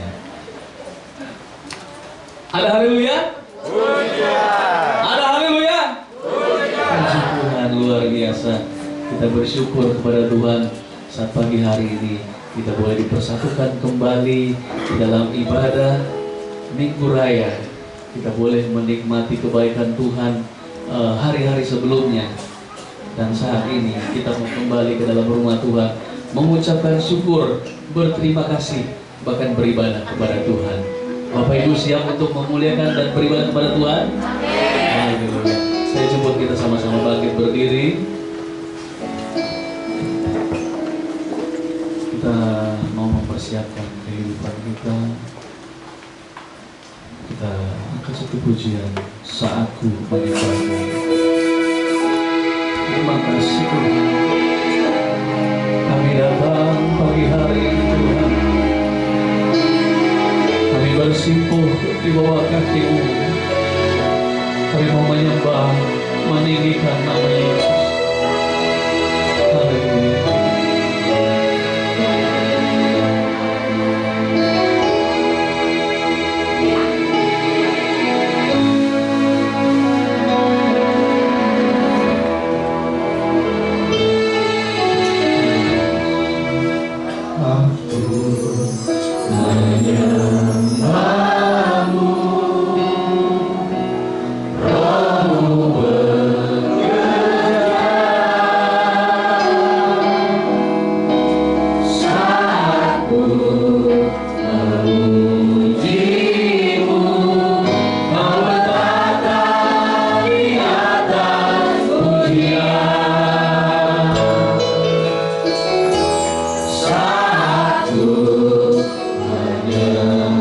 semuanya. Ada haleluya? Ada haleluya? Puji Tuhan, luar biasa. Kita bersyukur kepada Tuhan saat pagi hari ini kita boleh dipersatukan kembali di dalam ibadah Minggu Raya. Kita boleh menikmati kebaikan Tuhan hari-hari sebelumnya. Dan saat ini kita mau kembali ke dalam rumah Tuhan, mengucapkan syukur, berterima kasih, bahkan beribadah kepada Tuhan. Bapak Ibu siap untuk memuliakan dan beribadah kepada Tuhan? Haleluya. Saya jemput kita sama-sama bangkit berdiri. Kita mau mempersiapkan kehidupan kita. Kita angkat satu pujian, Saatku Menyembahmu. Terima kasih Tuhan. Kami datang pagi hari ini Tuhan. Kami bersimpuh di bawah kaki-Mu. Kami mau menyembah, meninggikan nama Yesus. Haleluya. Saatku menyembahmu.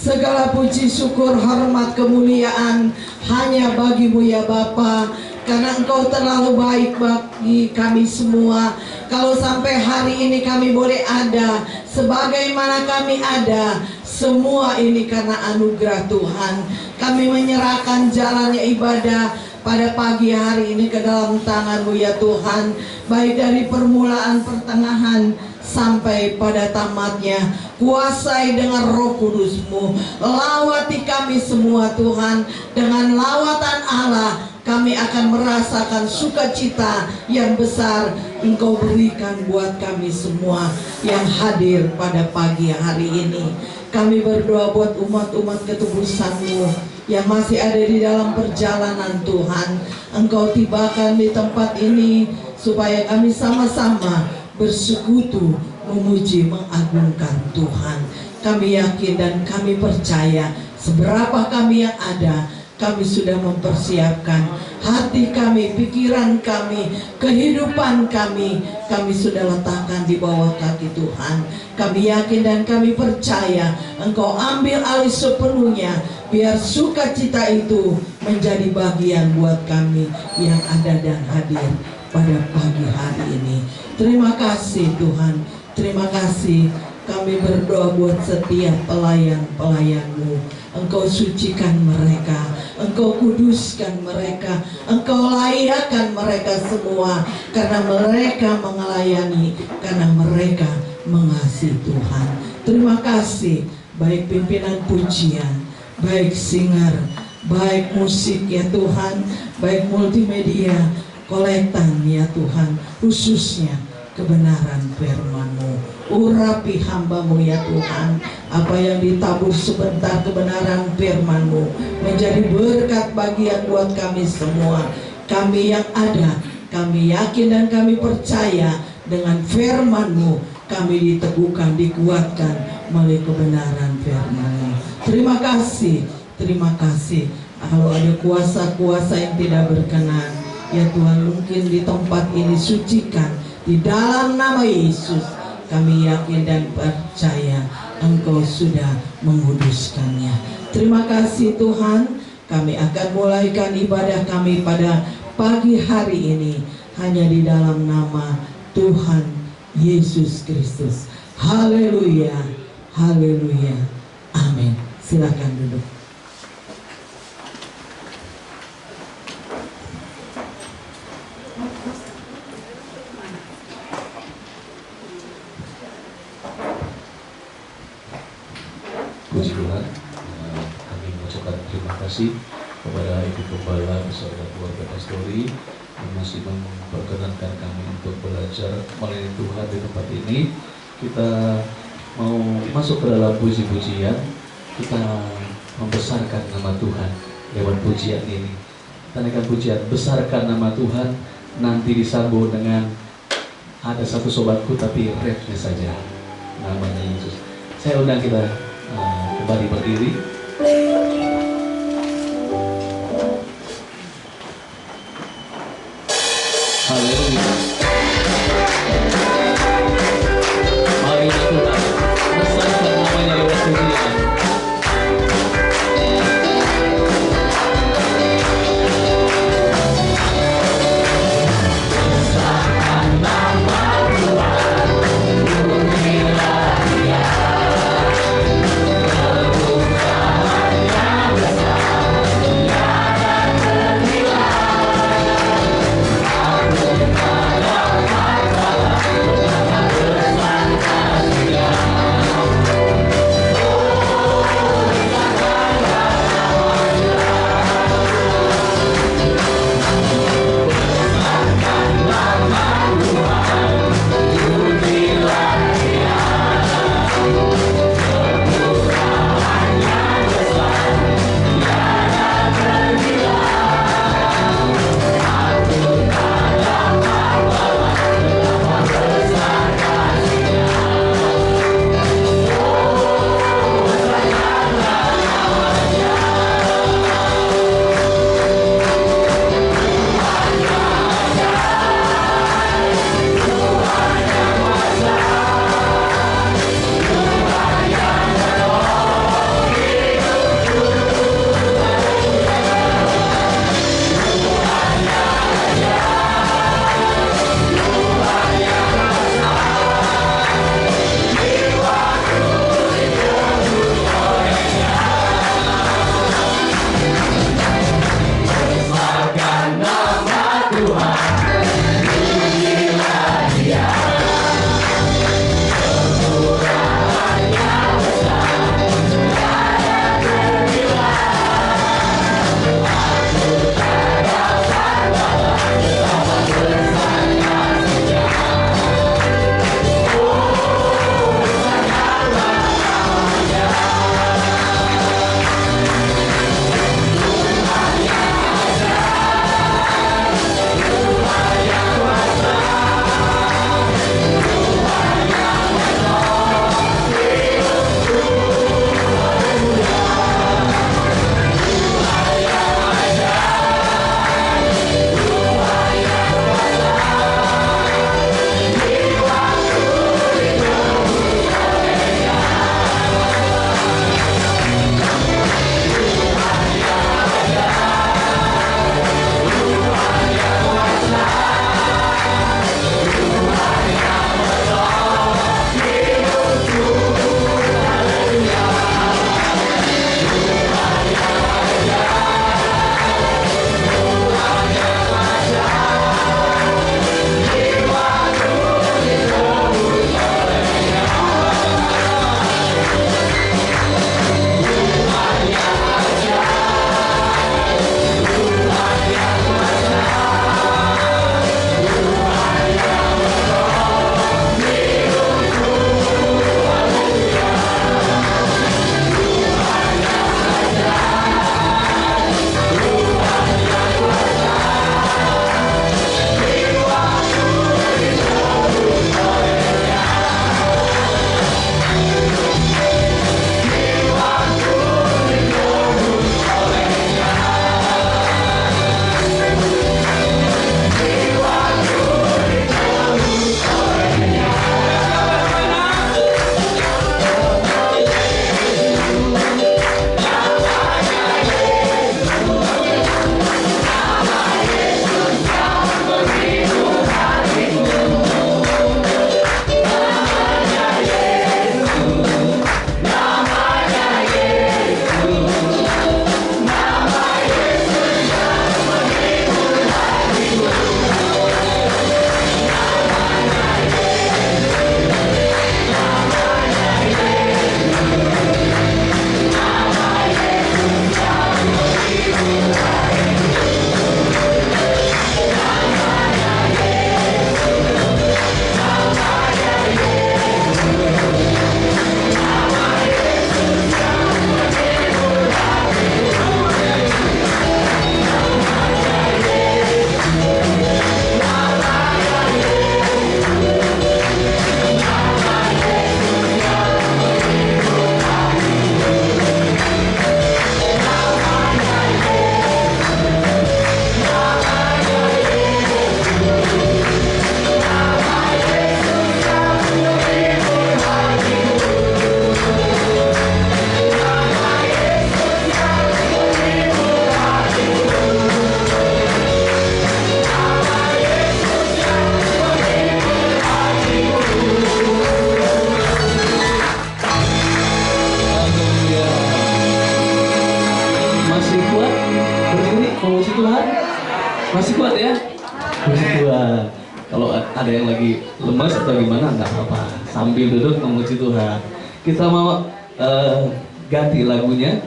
Segala puji, syukur, hormat, kemuliaan hanya bagi-Mu ya Bapa. Karena Engkau terlalu baik bagi kami semua. Kalau sampai hari ini kami boleh ada, sebagaimana kami ada, semua ini karena anugerah Tuhan. Kami menyerahkan jalannya ibadah pada pagi hari ini ke dalam tangan-Mu ya Tuhan. Baik dari permulaan, pertengahan, sampai pada tamatnya. Kuasai dengan Roh Kudus-Mu. Lawati kami semua Tuhan. Dengan lawatan Allah kami akan merasakan sukacita yang besar Engkau berikan buat kami semua yang hadir pada pagi hari ini. Kami berdoa buat umat-umat ketebusan-Mu yang masih ada di dalam perjalanan Tuhan. Engkau tibakan di tempat ini supaya kami sama-sama bersekutu memuji mengagungkan Tuhan. Kami yakin dan kami percaya seberapa kami yang ada, kami sudah mempersiapkan hati kami, pikiran kami, kehidupan kami sudah letakkan di bawah kaki Tuhan. Kami yakin dan kami percaya Engkau ambil alih sepenuhnya, biar sukacita itu menjadi bagian buat kami yang ada dan hadir pada pagi hari ini. Terima kasih Tuhan, terima kasih. Kami berdoa buat setiap pelayan-pelayan-Mu. Engkau sucikan mereka, Engkau kuduskan mereka, Engkau layakkan mereka semua. Karena mereka melayani, karena mereka mengasihi Tuhan. Terima kasih, baik pimpinan pujian, baik singer, baik musik ya Tuhan, baik multimedia, kolektan ya Tuhan, khususnya kebenaran firman-Mu. Urapi hamba-Mu ya Tuhan. Apa yang ditabur sebentar kebenaran firman-Mu menjadi berkat bagian buat kami semua. Kami yang ada, kami yakin dan kami percaya dengan firman-Mu kami diteguhkan, dikuatkan melalui kebenaran firman-Mu. Terima kasih, terima kasih. Kalau ada kuasa-kuasa yang tidak berkenan, ya Tuhan, mungkin di tempat ini sucikan di dalam nama Yesus. Kami yakin dan percaya Engkau sudah menguduskannya. Terima kasih Tuhan. Kami akan mulaikan ibadah kami pada pagi hari ini hanya di dalam nama Tuhan Yesus Kristus. Haleluya, haleluya, amin. Silakan duduk. Puji Tuhan, kami mengucapkan terima kasih kepada Ibu Gembala beserta keluarga pastori yang masih memperkenankan kami untuk belajar melayani Tuhan di tempat ini. Kita mau masuk ke dalam puji-pujian, kita membesarkan nama Tuhan lewat pujian ini. Kita naikkan pujian, besarkan nama Tuhan, nanti disambung dengan ada satu sobatku tapi refnya saja, namanya Yesus. Saya undang kita kembali berdiri. Haleluya. Mari Tuhan besarkan namanya lewat pujian. Besarkan nama Tuhan, memuji Tuhan? Masih kuat ya? Puji Tuhan. Kalau ada yang lagi lemas atau gimana, nggak apa-apa. Sambil duduk memuji Tuhan. Kita mau ganti lagunya,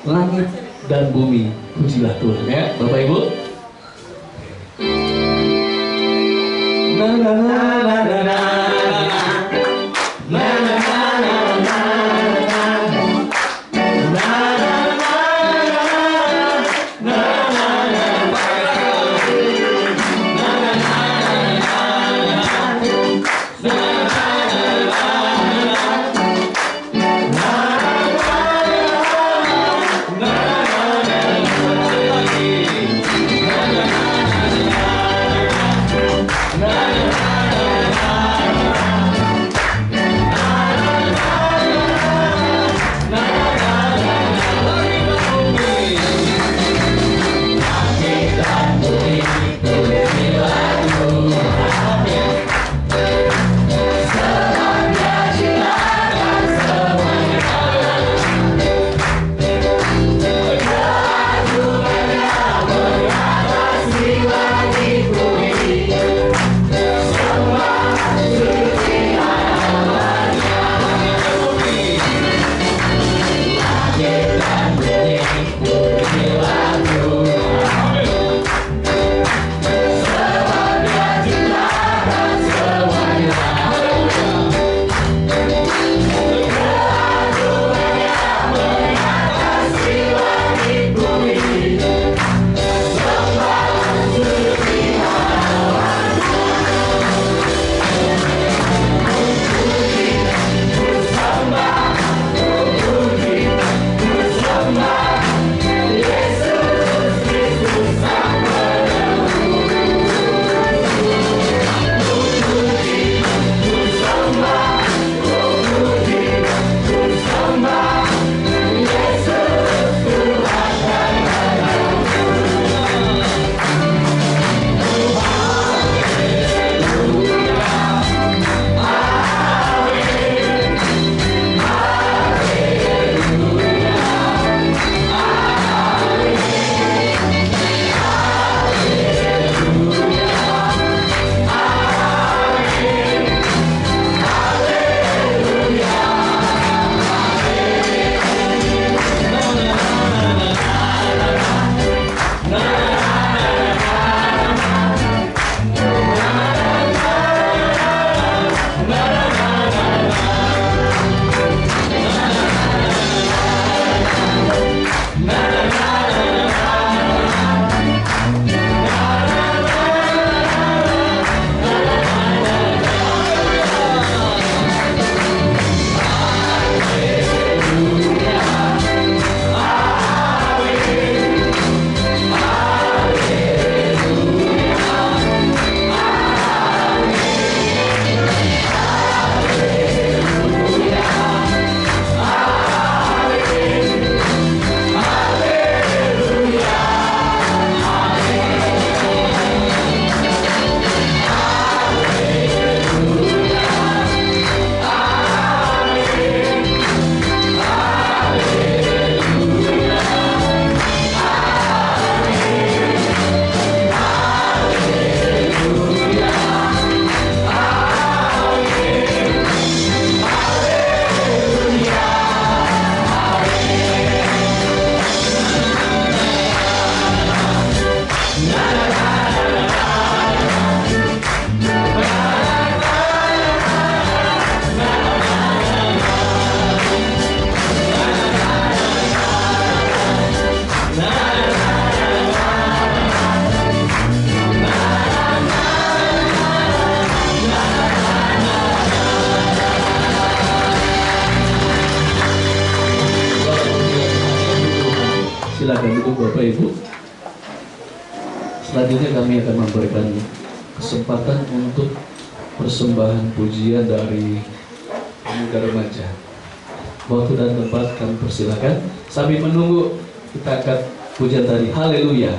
Langit dan Bumi, pujilah Tuhan ya, Bapak Ibu. Na na na na na na. Silakan duduk Bapak Ibu. Selanjutnya kami akan memberikan kesempatan untuk persembahan pujian dari pemuda remaja. Waktu dan tempat kami persilakan. Sambil menunggu, kita akan pujian tadi. Haleluya.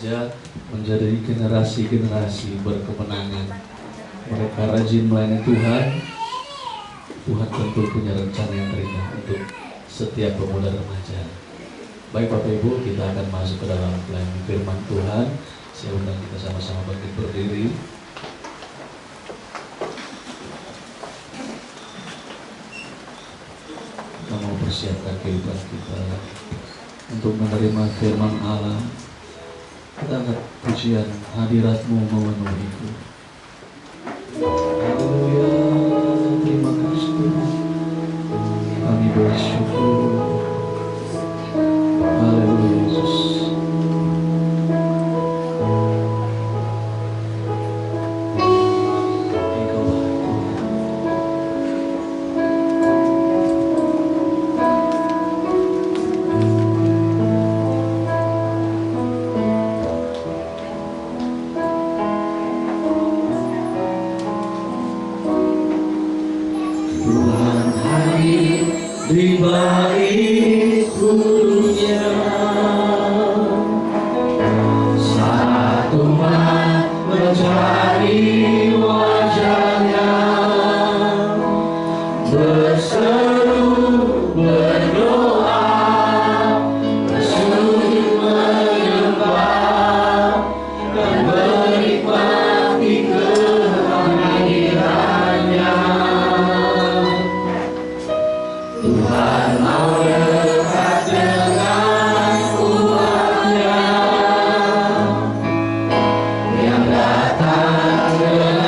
remaja menjadi generasi-generasi berkemenangan. Mereka rajin melayani Tuhan. Tuhan tentu punya rencana yang terindah untuk setiap pemuda remaja. Baik Bapak Ibu, kita akan masuk ke dalam pelayanan firman Tuhan. Saya undang kita sama-sama bangkit berdiri. Kita mau persiapkan kehidupan kita untuk menerima firman Allah. Kita angkat pujian, hadirat-Mu memenuhiku. Haleluya, terima kasih Tuhan. Kami bersyukur. Haleluya Yesus. Engkau baik Tuhan. Tuhan hadir di bait kudusnya, satu umat mencari wajahnya, berseru berdoa, bersujud menyembah, dan menikmati kehadirannya. Tuhan mau dekat dengan umatnya yang datang dengan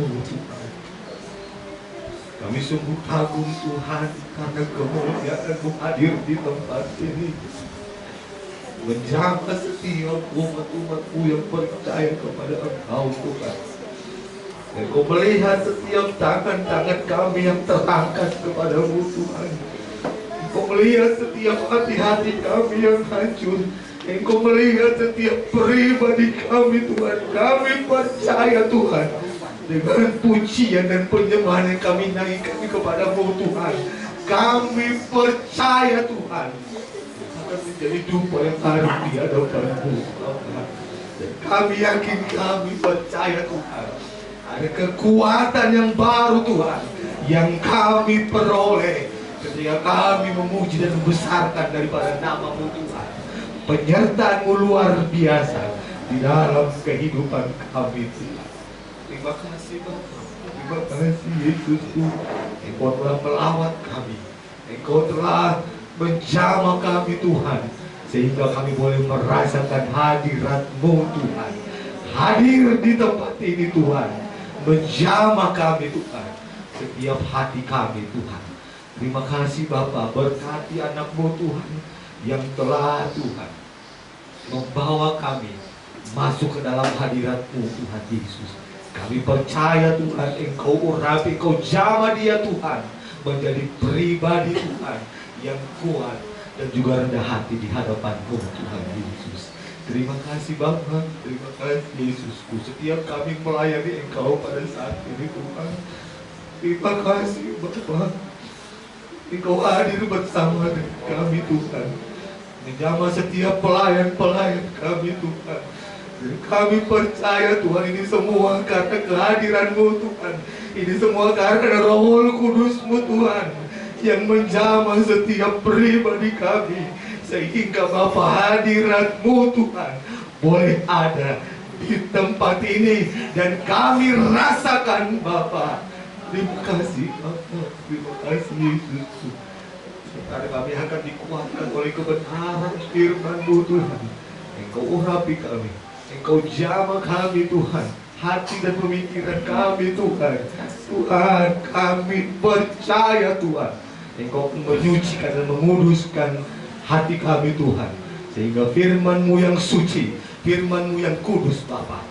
Tuhan. Kami sungguh kagum Tuhan karena kemuliaan-Mu hadir di tempat ini, menjaga setiap umat-umat-Mu yang percaya kepada Engkau Tuhan. Dan Kau melihat setiap tangan-tangan kami yang terangkat kepada-Mu Tuhan. Engkau melihat setiap hati-hati kami yang hancur. Engkau melihat setiap pribadi kami Tuhan. Kami percaya Tuhan, dengan pujian dan penyembahan yang kami naikkan kepada-Mu Tuhan, kami percaya Tuhan akan menjadi dupa yang harum di hadapan-Mu. Dan kami yakin, kami percaya Tuhan, ada kekuatan yang baru Tuhan yang kami peroleh ketika kami memuji dan membesarkan daripada nama-Mu Tuhan. Penyertaan-Mu luar biasa di dalam kehidupan kami Tuhan. Terima kasih Bapa, terima kasih Yesus Tuhan. Engkau telah melawat kami, Engkau telah menjamah kami Tuhan, sehingga kami boleh merasakan hadirat-Mu Tuhan. Hadir di tempat ini Tuhan, menjamah kami Tuhan, setiap hati kami Tuhan. Terima kasih Bapa, berkati anak-Mu Tuhan yang telah Tuhan membawa kami masuk ke dalam hadirat-Mu Tuhan Yesus. Kami percaya Tuhan, Engkau urapi, Engkau jamah dia Tuhan menjadi pribadi Tuhan yang kuat dan juga rendah hati di hadapan-Mu Tuhan Yesus. Terima kasih Bapa, terima kasih Yesusku. Setiap kami melayani Engkau pada saat ini Tuhan, terima kasih Bapa, Engkau hadir bersama dengan kami Tuhan, menjamah setiap pelayan-pelayan kami Tuhan. Dan kami percaya Tuhan, ini semua karena kehadiran-Mu Tuhan. Ini semua karena Roh Kudus-Mu Tuhan yang menjamah setiap pribadi kami, sehingga Bapa, hadirat-Mu Tuhan boleh ada di tempat ini dan kami rasakan Bapa. Terima kasih Bapa, terima kasih Yesus. Sekarang kami akan dikuatkan oleh kebenaran firman-Mu Tuhan. Engkau urapi kami, Engkau jamah kami Tuhan, hati dan pemikiran kami Tuhan. Tuhan, kami percaya Tuhan, Engkau menyucikan dan menguduskan hati kami Tuhan, sehingga firman-Mu yang suci, firman-Mu yang kudus Bapa,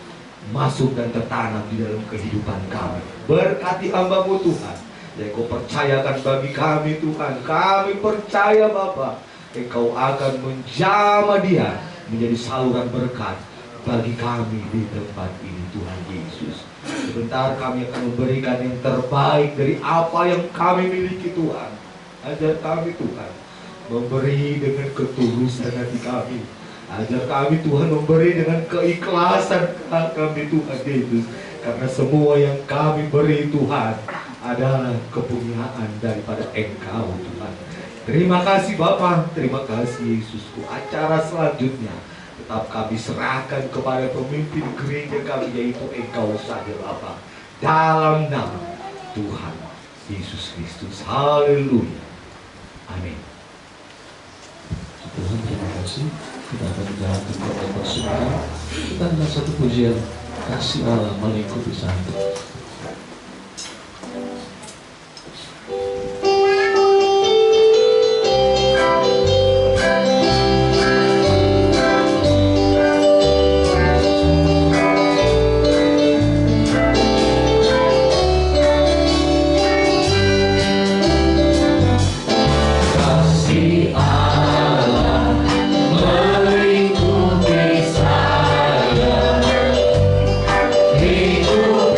masuk dan tertanam di dalam kehidupan kami. Berkati hamba-Mu Tuhan, yang Engkau percayakan bagi kami Tuhan. Kami percaya Bapa, Engkau akan menjamah dia menjadi saluran berkat bagi kami di tempat ini Tuhan Yesus. Sebentar kami akan memberikan yang terbaik dari apa yang kami miliki Tuhan. Ajar kami Tuhan memberi dengan ketulusan hati kami. Ajar kami Tuhan memberi dengan keikhlasan kami Tuhan Yesus. Karena semua yang kami beri Tuhan adalah kepunyaan daripada Engkau Tuhan. Terima kasih Bapa, terima kasih Yesusku. Acara selanjutnya tetap kami serahkan kepada pemimpin gereja kami, yaitu Engkau saja Bapa. Dalam nama Tuhan Yesus Kristus. Haleluya. Amin. Tuhan, terima kasih. Kita akan menjalankan doa bersama. Kita adalah satu pujian kasih Allah melingkupi santai. Hidup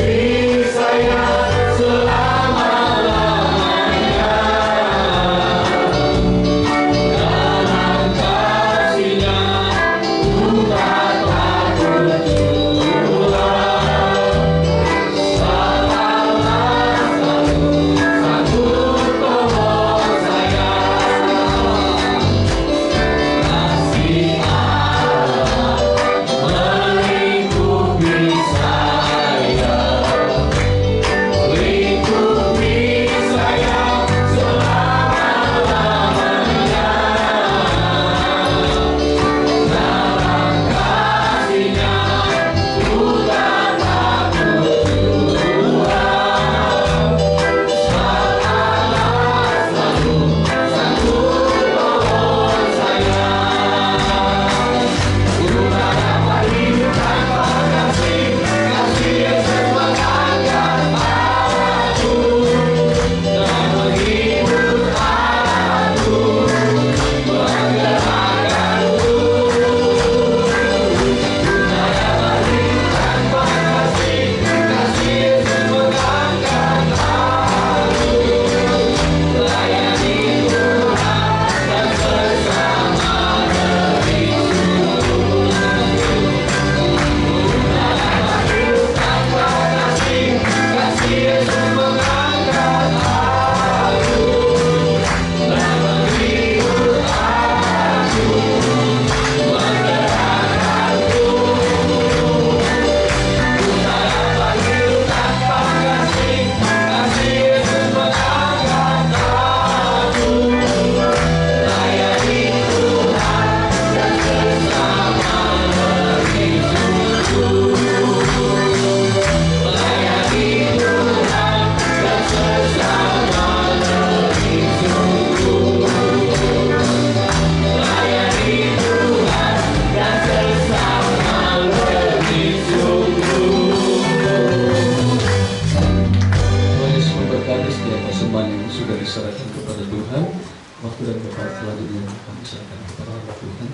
dan Bapa selanjutnya kami serahkan kepada Allah Tuhan.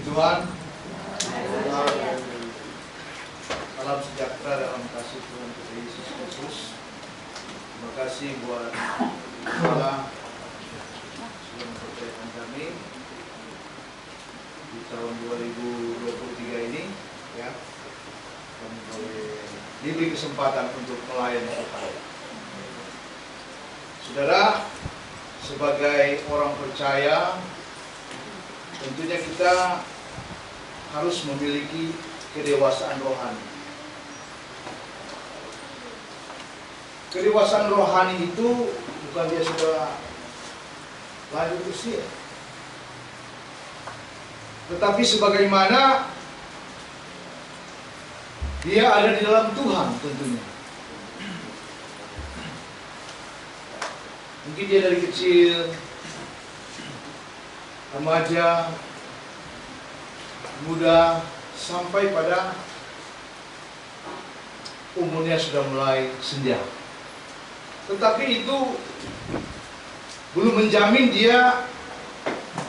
Tuhan, salam sejahtera dalam kasih Tuhan kita Yesus Kristus. Terima kasih buat Allah sudah mempercayakan kami di tahun 2023 ini, ya, kami boleh diberi kesempatan untuk melayani Tuhan. Saudara, sebagai orang percaya, tentunya kita harus memiliki kedewasaan rohani. Kedewasaan rohani itu bukan dia sudah lanjut usia, tetapi sebagaimana dia ada di dalam Tuhan tentunya. Mungkin dia dari kecil, remaja, muda, sampai pada umurnya sudah mulai senja. Tetapi itu belum menjamin dia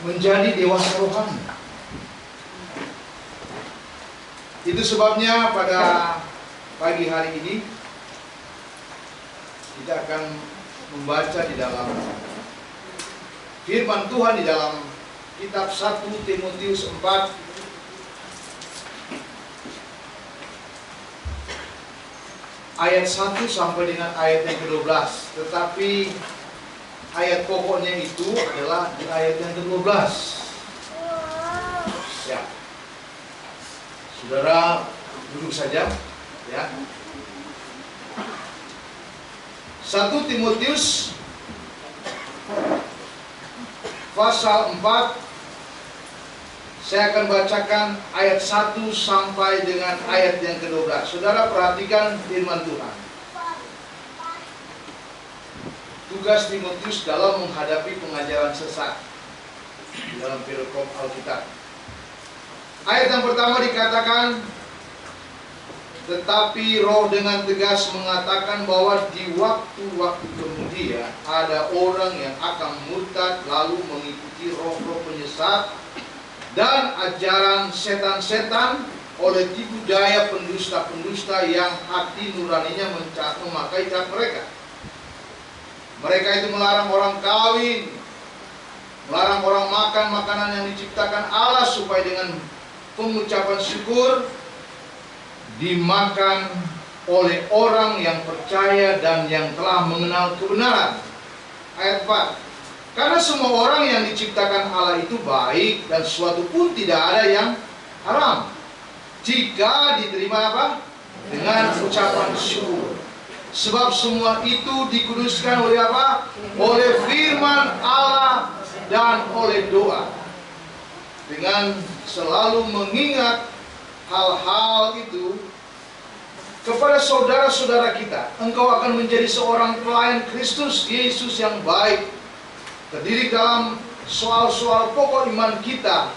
menjadi dewasa rohani. Itu sebabnya pada pagi hari ini kita akan membaca di dalam firman Tuhan di dalam kitab 1 Timotius 4 ayat 1 sampai dengan ayat yang ke-12. Tetapi ayat pokoknya itu adalah di ayat yang ke-12. Ya. Saudara duduk saja, ya. 1 Timotius pasal 4, saya akan bacakan ayat 1 sampai dengan ayat yang ke-12. Saudara perhatikan firman Tuhan. Tugas Timotius dalam menghadapi pengajaran sesat di dalam perikop Alkitab. Ayat yang pertama dikatakan, tetapi Roh dengan tegas mengatakan bahwa di waktu-waktu kemudian ada orang yang akan murtad lalu mengikuti roh-roh penyesat dan ajaran setan-setan oleh tipu daya pendusta-pendusta yang hati nuraninya memakai cat mereka. Mereka itu melarang orang kawin, melarang orang makan makanan yang diciptakan Allah supaya dengan pengucapan syukur dimakan oleh orang yang percaya dan yang telah mengenal kebenaran. Ayat 4. Karena semua orang yang diciptakan Allah itu baik dan suatu pun tidak ada yang haram, jika diterima apa? Dengan ucapan syukur. Sebab semua itu dikuduskan oleh apa? Oleh firman Allah dan oleh doa. Dengan selalu mengingat hal-hal itu kepada saudara-saudara kita, engkau akan menjadi seorang pelayan Kristus Yesus yang baik, terdiri dalam soal-soal pokok iman kita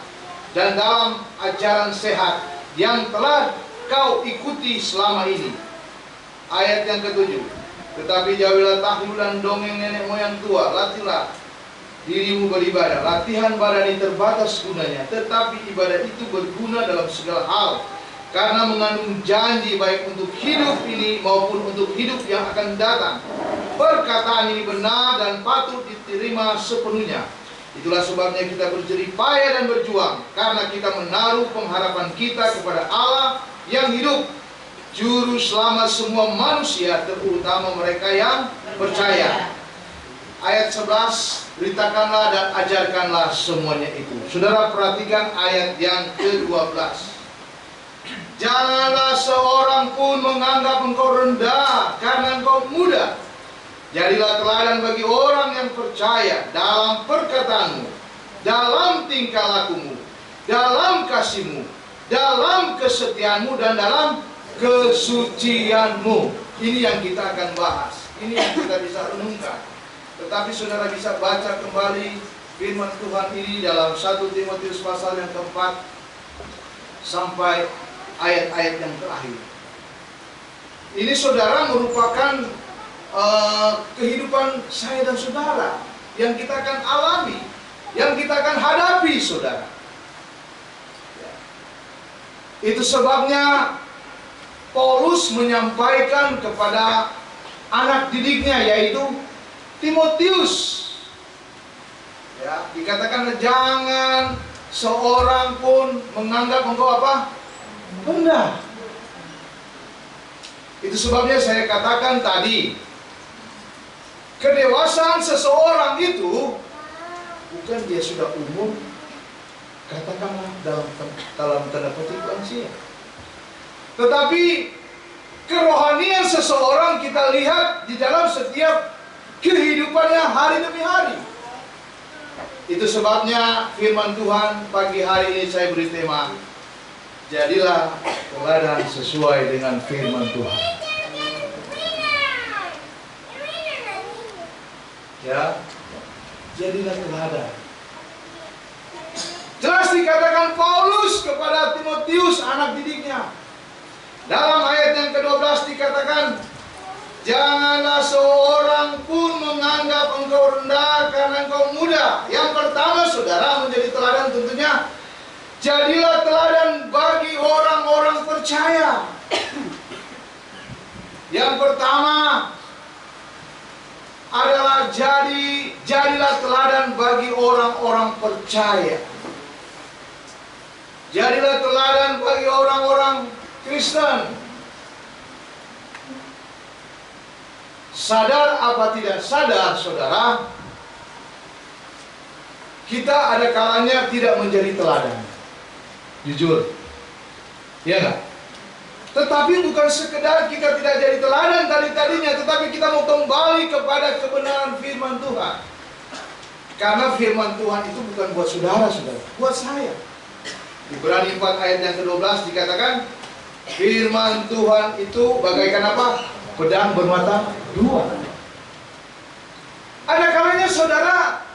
dan dalam ajaran sehat yang telah kau ikuti selama ini. Ayat yang ke-7. Tetapi jauhilah tahlil dan dongeng nenek moyang tua, latihlah dirimu beribadah. Latihan badan ini terbatas gunanya, tetapi ibadah itu berguna dalam segala hal, karena mengandung janji baik untuk hidup ini maupun untuk hidup yang akan datang. Perkataan ini benar dan patut diterima sepenuhnya. Itulah sebabnya kita berjerih payah dan berjuang, karena kita menaruh pengharapan kita kepada Allah yang hidup, juru selamat semua manusia, terutama mereka yang percaya. Ayat 11, beritakanlah dan ajarkanlah semuanya itu. Saudara perhatikan ayat yang ke-12. Janganlah seorang pun menganggap engkau rendah karena engkau muda. Jadilah teladan bagi orang yang percaya dalam perkataanmu, dalam tingkah lakumu, dalam kasihmu, dalam kesetiaanmu, dan dalam kesucianmu. Ini yang kita akan bahas. Ini yang kita bisa renungkan. Tetapi saudara bisa baca kembali firman Tuhan ini dalam 1 Timotius pasal yang keempat sampai ayat-ayat yang terakhir. Ini saudara merupakan kehidupan saya dan saudara, yang kita akan alami, yang kita akan hadapi, saudara. Itu sebabnya Paulus menyampaikan kepada anak didiknya, yaitu Timotius. Ya, dikatakan jangan seorang pun menganggap engkau apa? Rendah. Itu sebabnya saya katakan tadi, kedewasaan seseorang itu bukan dia sudah umur, katakanlah dalam tanda petik lansia. Tetapi kerohanian seseorang kita lihat di dalam setiap kehidupannya hari demi hari. Itu sebabnya firman Tuhan pagi hari ini saya beri tema, jadilah teladan sesuai dengan firman Tuhan. Ya, jadilah teladan. Jelas dikatakan Paulus kepada Timotius, anak didiknya. Dalam ayat yang ke-12 dikatakan, janganlah seorang pun menganggap engkau rendah karena engkau muda. Yang pertama, saudara, menjadi teladan tentunya, jadilah teladan bagi orang-orang percaya. Yang pertama adalah jadilah teladan bagi orang-orang percaya. Jadilah teladan bagi orang-orang Kristen. Sadar apa tidak sadar, saudara, kita ada kalanya tidak menjadi teladan. Jujur, ya nggak? Tetapi bukan sekedar kita tidak jadi teladan tadinya, tetapi kita mau kembali kepada kebenaran firman Tuhan. Karena firman Tuhan itu bukan buat saudara, buat saya. Ibrani 4 ayat yang ke-12 dikatakan, firman Tuhan itu bagaikan apa? Pedang bermata dua. Ada kalanya saudara,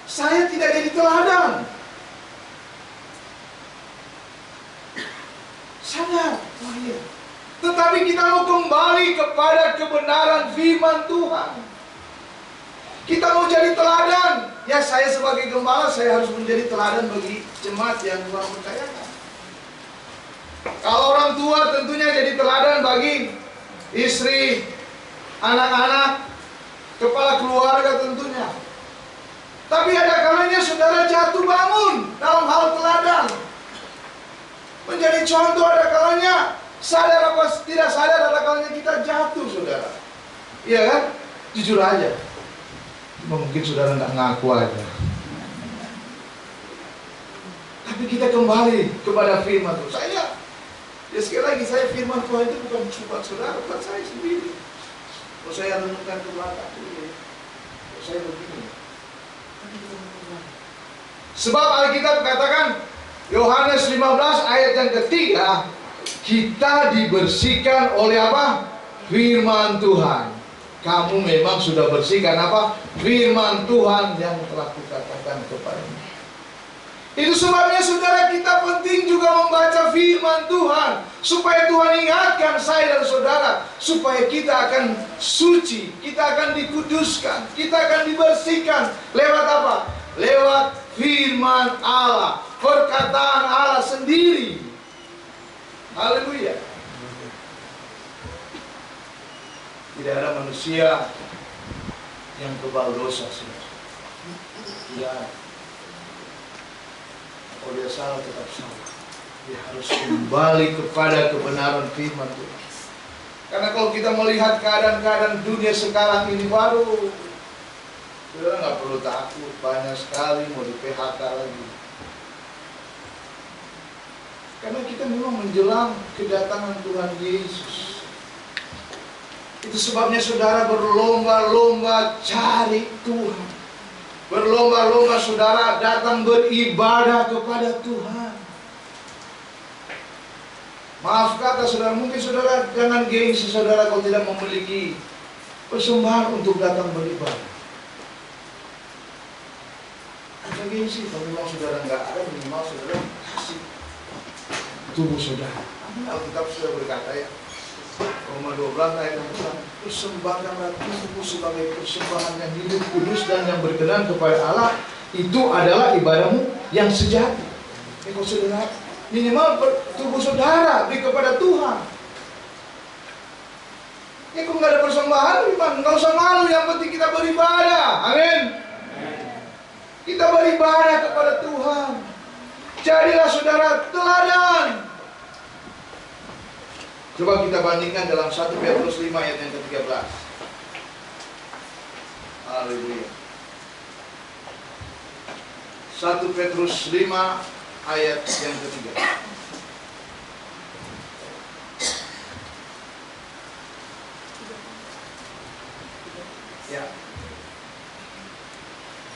saya tidak jadi teladan. Sadar, oh iya. Tetapi kita mau kembali kepada kebenaran firman Tuhan. Kita mau jadi teladan. Ya, saya sebagai gembala, saya harus menjadi teladan bagi jemaat yang kurang percayakan. Kalau orang tua tentunya jadi teladan bagi istri, anak-anak, kepala keluarga tentunya. Tapi ada kalanya saudara jatuh bangun dalam hal teladan. Menjadi contoh, ada kalanya sadar apa tidak sadar, ada kalanya kita jatuh, saudara. Iya kan? Jujur aja. Mungkin saudara nggak ngaku aja. Tapi kita kembali kepada firman Tuhan. Ya sekali lagi, saya firman Tuhan itu bukan cuma saudara, bukan saya sendiri. Kalau saya renungkan ke belakang, kalau saya begini. Sebab Alkitab katakan, Yohanes 15 ayat yang ketiga, kita dibersihkan oleh apa? Firman Tuhan. Kamu memang sudah bersihkan apa? Firman Tuhan yang telah kukatakan kepadamu. Itu sebabnya saudara, kita penting juga membaca firman Tuhan, supaya Tuhan ingatkan saya dan saudara, supaya kita akan suci, kita akan dikuduskan, kita akan dibersihkan. Lewat apa? Lewat firman Allah, perkataan Allah sendiri. Haleluya. Tidak ada manusia yang kebal dosa, saudara. Tidak ada. Kalau dia salah, tetap salah. Dia harus kembali kepada kebenaran firman Tuhan. Karena kalau kita melihat keadaan-keadaan dunia sekarang ini, baru saudara nggak perlu takut, banyak sekali mau di PHK lagi. Karena kita memang menjelang kedatangan Tuhan Yesus. Itu sebabnya saudara berlomba-lomba cari Tuhan. Berlomba-lomba saudara datang beribadah kepada Tuhan. Maaf kata saudara, mungkin saudara jangan gengsi saudara kalau tidak memiliki persembahan untuk datang beribadah. Jangan gengsi, kalau memang saudara nggak ada, minimal saudara kasih tubuh saudara. Alkitab sudah berkata ya, Roma 12 ayat 6. Persembahkanlah tubuhmu sebagai persembahan yang hidup, kudus dan yang berkenan kepada Allah. Itu adalah ibadahmu yang sejati. Kalau saudara, minimal tubuh saudara beri kepada Tuhan. Kalau nggak ada persembahan, gimana? Nggak usah malu. Yang penting kita beribadah. Amin. Kita beribadah kepada Tuhan. Jadilah saudara teladan. Coba kita bandingkan dalam 1 Petrus 5 ayat yang ke-13. Haleluya. 1 Petrus 5 ayat yang ke-3. Ya.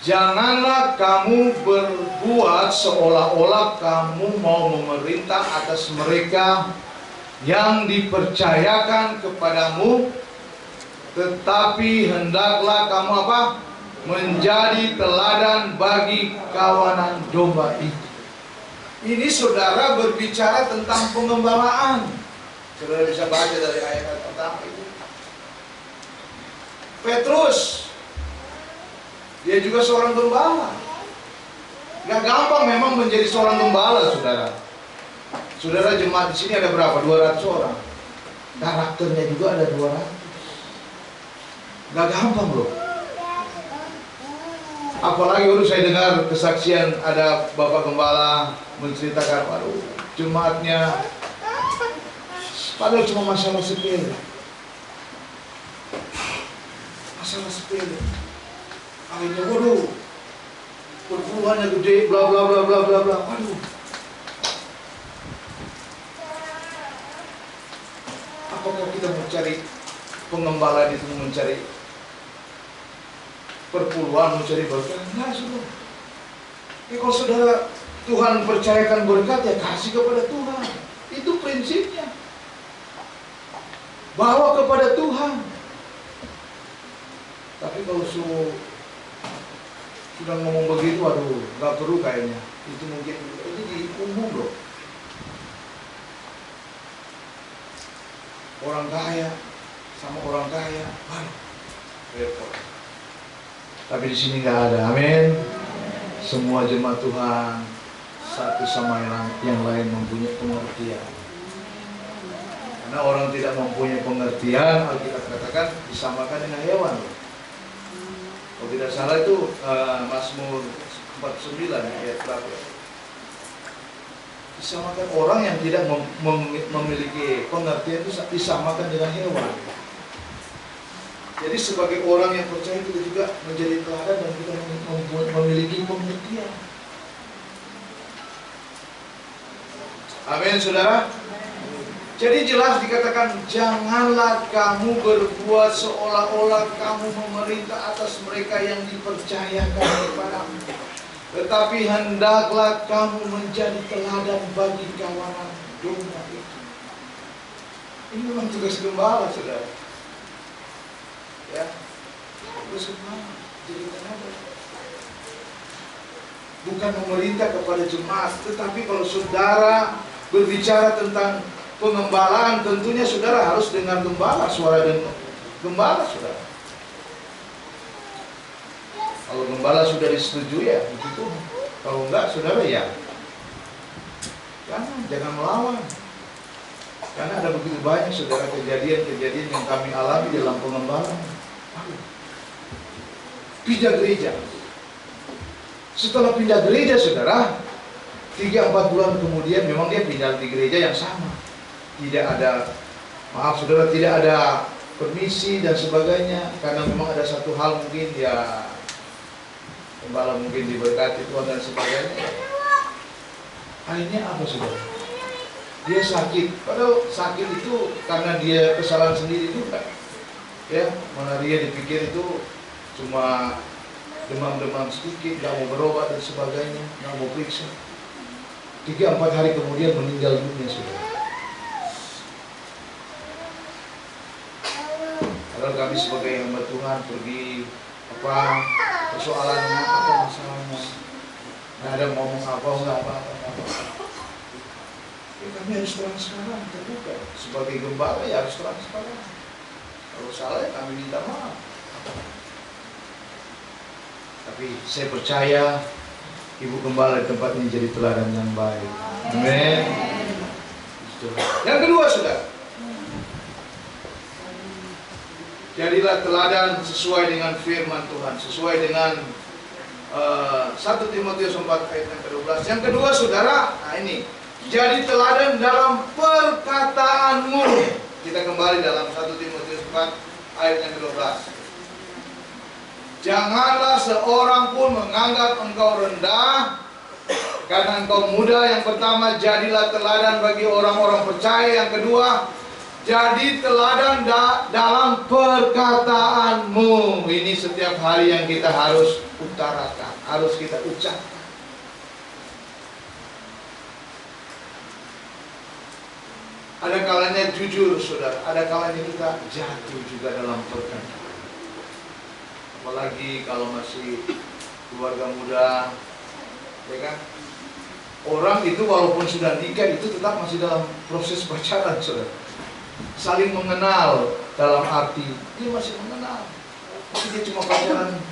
Janganlah kamu berbuat seolah-olah kamu mau memerintah atas mereka yang dipercayakan kepadamu, tetapi hendaklah kamu apa? Menjadi teladan bagi kawanan domba itu. Ini saudara berbicara tentang pengembalaan. Saudara bisa baca dari ayat pertama itu. Petrus, dia juga seorang gembala. Gak gampang memang menjadi seorang gembala, saudara. Saudara, jemaat di sini ada berapa? 200 orang. Karakternya juga ada 200. Gak gampang loh. Apalagi baru saya dengar kesaksian ada Bapak Gembala menceritakan, waduh, jemaatnya padahal cuma masalah sepele. Masalah sepele. Akhirnya, waduh, perpuluhannya gede, bla bla bla bla bla bla. Waduh. Apakah kita mencari pengembalaan itu mencari perpuluhan, mencari berkat? Enggak, saudara. Kalau saudara Tuhan percayakan berkat, ya kasih kepada Tuhan. Itu prinsipnya. Bawa kepada Tuhan. Tapi kalau sudah ngomong begitu, aduh, nggak perlu kayaknya. Itu mungkin ini di umum loh. Orang kaya sama orang kaya, waduh, repot. Tapi di sini nggak ada, amin. Semua jemaat Tuhan satu sama yang lain mempunyai pengertian. Karena orang tidak mempunyai pengertian, Alkitab katakan disamakan dengan hewan. Kalau tidak salah itu Mazmur 49 ayat berapa? Disamakan orang yang tidak memiliki pengertian itu disamakan dengan hewan. Jadi sebagai orang yang percaya kita juga menjadi teladan dan kita memiliki pengertian. Amin, saudara. Jadi jelas dikatakan, janganlah kamu berbuat seolah-olah kamu memerintah atas mereka yang dipercayakan kepadamu, tetapi hendaklah kamu menjadi teladan bagi kawanan domba itu. Ini memang tugas gembala, saudara. Ya, tugas gembala jadi teladan. Bukan memerintah kepada jemaat, tetapi kalau saudara berbicara tentang pengembalaan, tentunya saudara harus dengar gembala, suara dan gembala, saudara. Kalau gembala sudah disetujui ya begitu. Kalau enggak, saudara ya jangan melawan. Karena ada begitu banyak, saudara, kejadian-kejadian yang kami alami dalam pengembalaan. Pindah gereja. Setelah pindah gereja, saudara, 3-4 bulan kemudian memang dia pindah di gereja yang sama. Tidak ada, maaf saudara, tidak ada permisi dan sebagainya. Karena memang ada satu hal mungkin ya, gembala mungkin diberkati Tuhan dan sebagainya. Akhirnya apa, saudara? Dia sakit. Padahal sakit itu karena dia kesalahan sendiri juga. Ya, mana dia dipikir itu cuma demam-demam sedikit, gak mau berobat dan sebagainya, gak mau periksa. 3-4 hari kemudian meninggal dunia, saudara. Padahal kami sebagai hamba Tuhan pergi apa persoalannya, apa masalahnya, nggak ada ngomong apa, nggak apa. Ya, kami harus transparan, terbuka. sebagai gembala ya harus transparan. Kalau salah ya kami minta maaf. Tapi saya percaya Ibu Gembala di tempat ini jadi teladan yang baik. Amin. Yang kedua, saudara, jadilah teladan sesuai dengan firman Tuhan, sesuai dengan 1 Timotius 4 ayat yang ke-12. Yang kedua, saudara, nah ini, jadi teladan dalam perkataanmu. Kita kembali dalam 1 Timotius 4 ayat yang ke-12. Janganlah seorang pun menganggap engkau rendah karena engkau muda. Yang pertama, jadilah teladan bagi orang-orang percaya. Yang kedua, jadi teladan dalam perkataanmu. Ini setiap hari yang kita harus utarakan, harus kita ucapkan. Ada kalanya jujur, saudara. Ada kalanya kita jatuh juga dalam perkataan. Apalagi kalau masih keluarga muda, ya kan? Orang itu walaupun sudah nikah itu tetap masih dalam proses pacaran, saudara. Saling mengenal dalam arti dia masih mengenal. Tapi dia cuma pacaran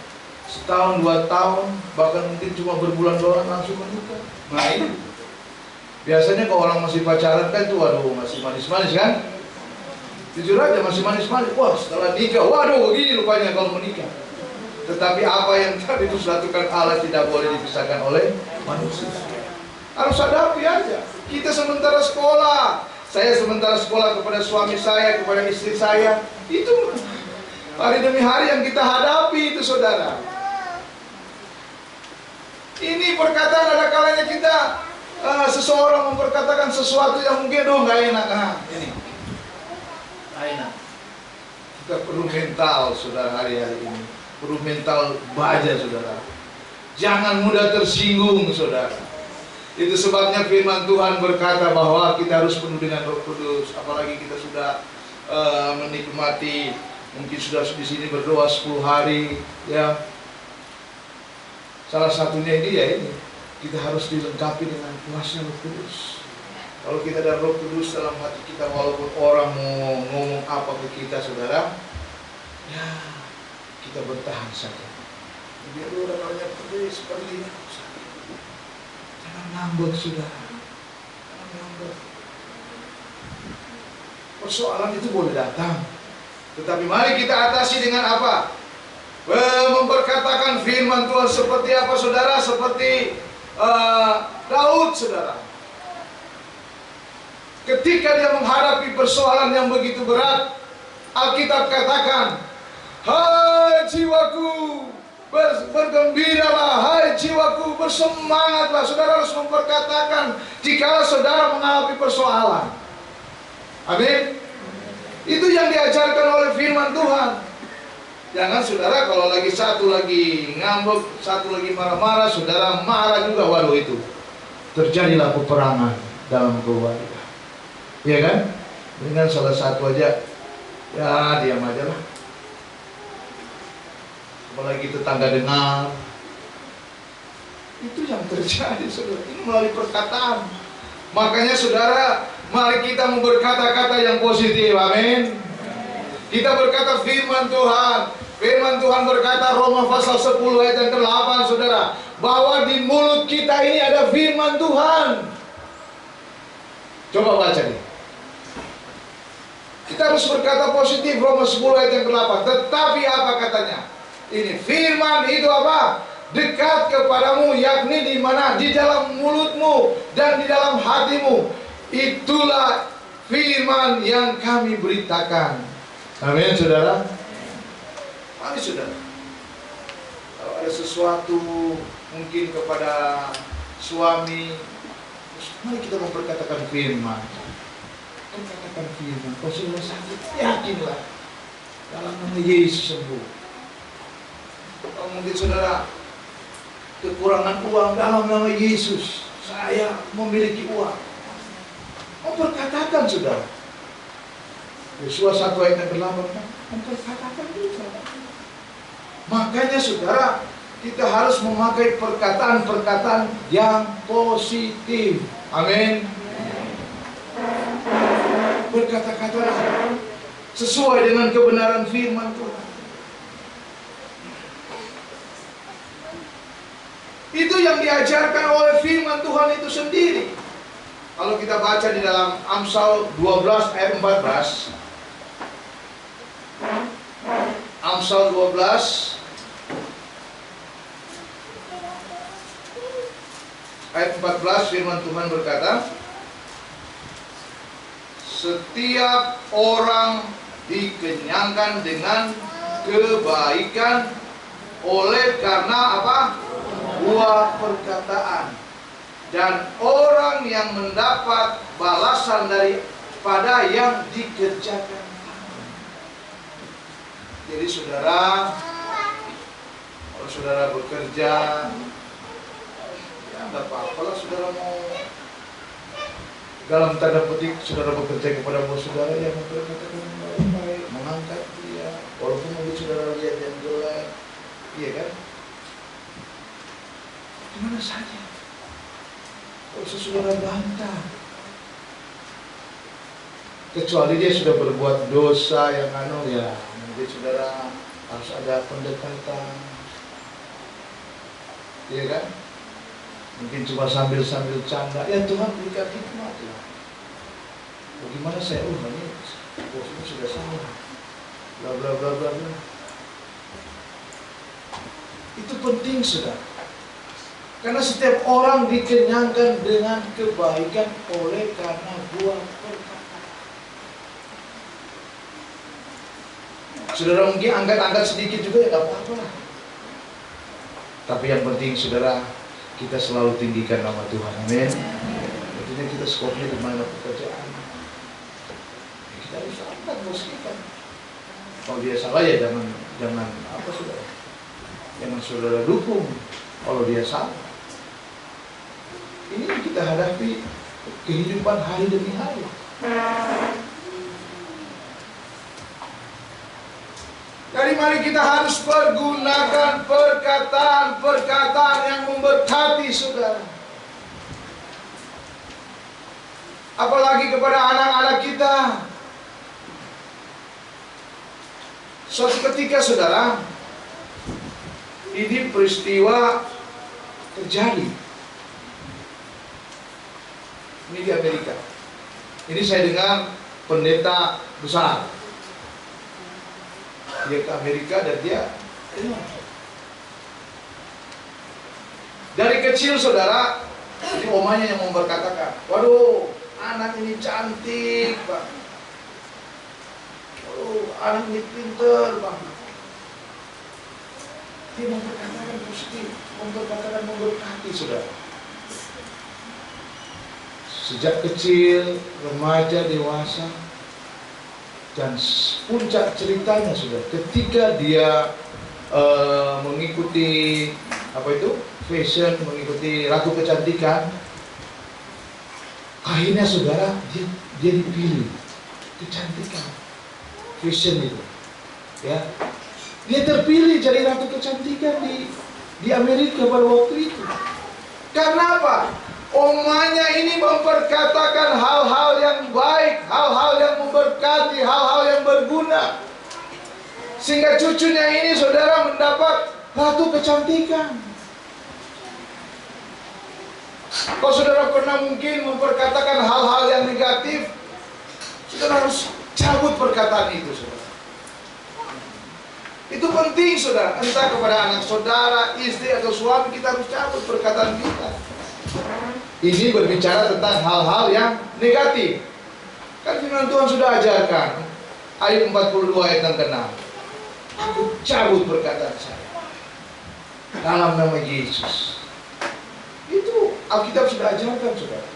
setahun, 2 tahun, bahkan mungkin cuma berbulan-bulan langsung menikah. Nah ini biasanya kalau orang masih pacaran kan tuh, waduh masih manis-manis kan? Jujur aja masih manis-manis. Wah setelah nikah, waduh begini rupanya kalau menikah. Tetapi apa yang tadi disatukan Allah tidak boleh dipisahkan oleh manusia. Harus hadapi aja. Kita sementara sekolah, saya sementara sekolah kepada suami saya, kepada istri saya, itu hari demi hari yang kita hadapi itu, saudara. Ini perkataan ada kalanya kita seseorang memperkatakan sesuatu yang mungkin nggak enak. Nah, ini nggak enak. Kita perlu mental, saudara, hari-hari ini. Perlu mental baja, saudara. Jangan mudah tersinggung, saudara. Itu sebabnya firman Tuhan berkata bahwa kita harus penuh dengan Roh Kudus. Apalagi kita sudah menikmati, mungkin sudah di sini berdoa 10 hari, ya. Salah satunya ini ya ini, kita harus dilengkapi dengan kuasa Roh Kudus. Kalau kita ada Roh Kudus dalam hati kita, walaupun orang mau ngomong apa ke kita, saudara, ya kita bertahan saja. Biar orang banyak pedih seperti ini. Jangan ngambek, saudara. Jangan ngambek. Persoalan itu boleh datang, tetapi mari kita atasi dengan apa? Memperkatakan firman Tuhan seperti apa, saudara? Seperti Daud, saudara. Ketika dia menghadapi persoalan yang begitu berat, Alkitab katakan, hai jiwaku, bergembiralah, hai jiwaku, bersemangatlah. Saudara harus memperkatakan jika saudara mengalami persoalan. Amin. Itu yang diajarkan oleh firman Tuhan. Jangan saudara kalau satu lagi ngambek, satu lagi marah-marah, saudara marah juga, waduh itu terjadilah peperangan dalam keluarga. Iya kan? Dengan salah satu aja, ya diam aja lah. Apalagi tetangga dengar, itu yang terjadi, saudara. Ini melalui perkataan. Makanya saudara, mari kita berkata-kata yang positif, amin. Kita berkata firman Tuhan. Firman Tuhan berkata, Roma pasal 10 ayat yang ke-8, saudara, bahwa di mulut kita ini ada firman Tuhan. Coba baca nih. Kita harus berkata positif, Roma 10 ayat yang ke-8. Tetapi apa katanya? Ini firman itu apa? Dekat kepadamu, yakni di mana? Di dalam mulutmu dan di dalam hatimu. Itulah firman yang kami beritakan. Amin, saudara. Mari, saudara. Kalau ada sesuatu mungkin kepada suami, mari kita memperkatakan firman. Perkatakan firman. Kalau sudah sakit, yakinlah dalam nama Yesus sembuh. Kalau mungkin saudara kekurangan uang, dalam nama Yesus saya memiliki uang. Memperkatakan, saudara. Yosua 1 ayat yang ke-8, memperkatakan juga. Makanya saudara, kita harus memakai perkataan-perkataan yang positif. Amin. berkata-kata sesuai dengan kebenaran firman Tuhan. Itu yang diajarkan oleh firman Tuhan itu sendiri. Kalau kita baca di dalam Amsal 12 ayat 14. Amsal 12 ayat 14, firman Tuhan berkata, setiap orang dikenyangkan dengan kebaikan oleh karena apa? Buah perkataan. Dan orang yang mendapat balasan daripada yang dikerjakan. Jadi saudara, kalau saudara bekerja, ya enggak apa-apa lah saudara mau, dalam tanda petik saudara bekerja kepada bos saudara yang memperkatakan baik-baik, mengangkat dia, walaupun mungkin saudara lihat yang jelek, iya kan? Dimana saja, kalau saudara bantah, kecuali dia sudah berbuat dosa yang ya mungkin saudara harus ada pendekatan, iya kan? Mungkin cuma sambil canda, ya Tuhan berikan hikmat lah. Bagaimana saya, ini bos ini sudah salah, bla bla bla bla bla. Itu penting saudara, karena setiap orang dikenyangkan dengan kebaikan oleh karena buah perkataan. Saudara mungkin angkat sedikit juga ya gak apa-apa lah. Tapi yang penting saudara, kita selalu tinggikan nama Tuhan, amin. Artinya kita skopnya di mana pekerjaan, ya, kita harus angkat bos kita. Kalau dia salah ya jangan apa saudara, jangan saudara dukung kalau dia salah. Ini yang kita hadapi kehidupan hari demi hari. Jadi mari kita harus pergunakan perkataan-perkataan yang memberkati saudara. Apalagi kepada anak-anak kita. Suatu ketika saudara, ini peristiwa terjadi. Ini di Amerika. Ini saya dengar pendeta besar. Dia ke Amerika dan dia dari kecil saudara, jadi omanya yang memberkatakan, waduh anak ini cantik Pak, waduh anak ini pinter Pak. Dia memberkatakan positif, memberkatakan memberkati saudara. Sejak kecil, remaja, dewasa. Dan puncak ceritanya sudah ketika dia mengikuti apa itu fashion, mengikuti Ratu Kecantikan, akhirnya saudara dia dipilih kecantikan fashion itu, ya dia terpilih jadi Ratu Kecantikan di Amerika pada waktu itu. Karena apa? Omanya ini memperkatakan hal-hal yang baik, hal-hal yang memberkati, hal-hal yang berguna. Sehingga cucunya ini saudara mendapat Ratu Kecantikan. Kalau saudara pernah mungkin memperkatakan hal-hal yang negatif, saudara harus cabut perkataan itu saudara. Itu penting saudara, entah kepada anak saudara, istri atau suami, kita harus cabut perkataan kita. Ini berbicara tentang hal-hal yang negatif. Kan firman Tuhan sudah ajarkan, ayat 42 ayat yang ke-6. Aku cabut perkataan saya dalam nama Yesus. Itu Alkitab sudah ajarkan saudara.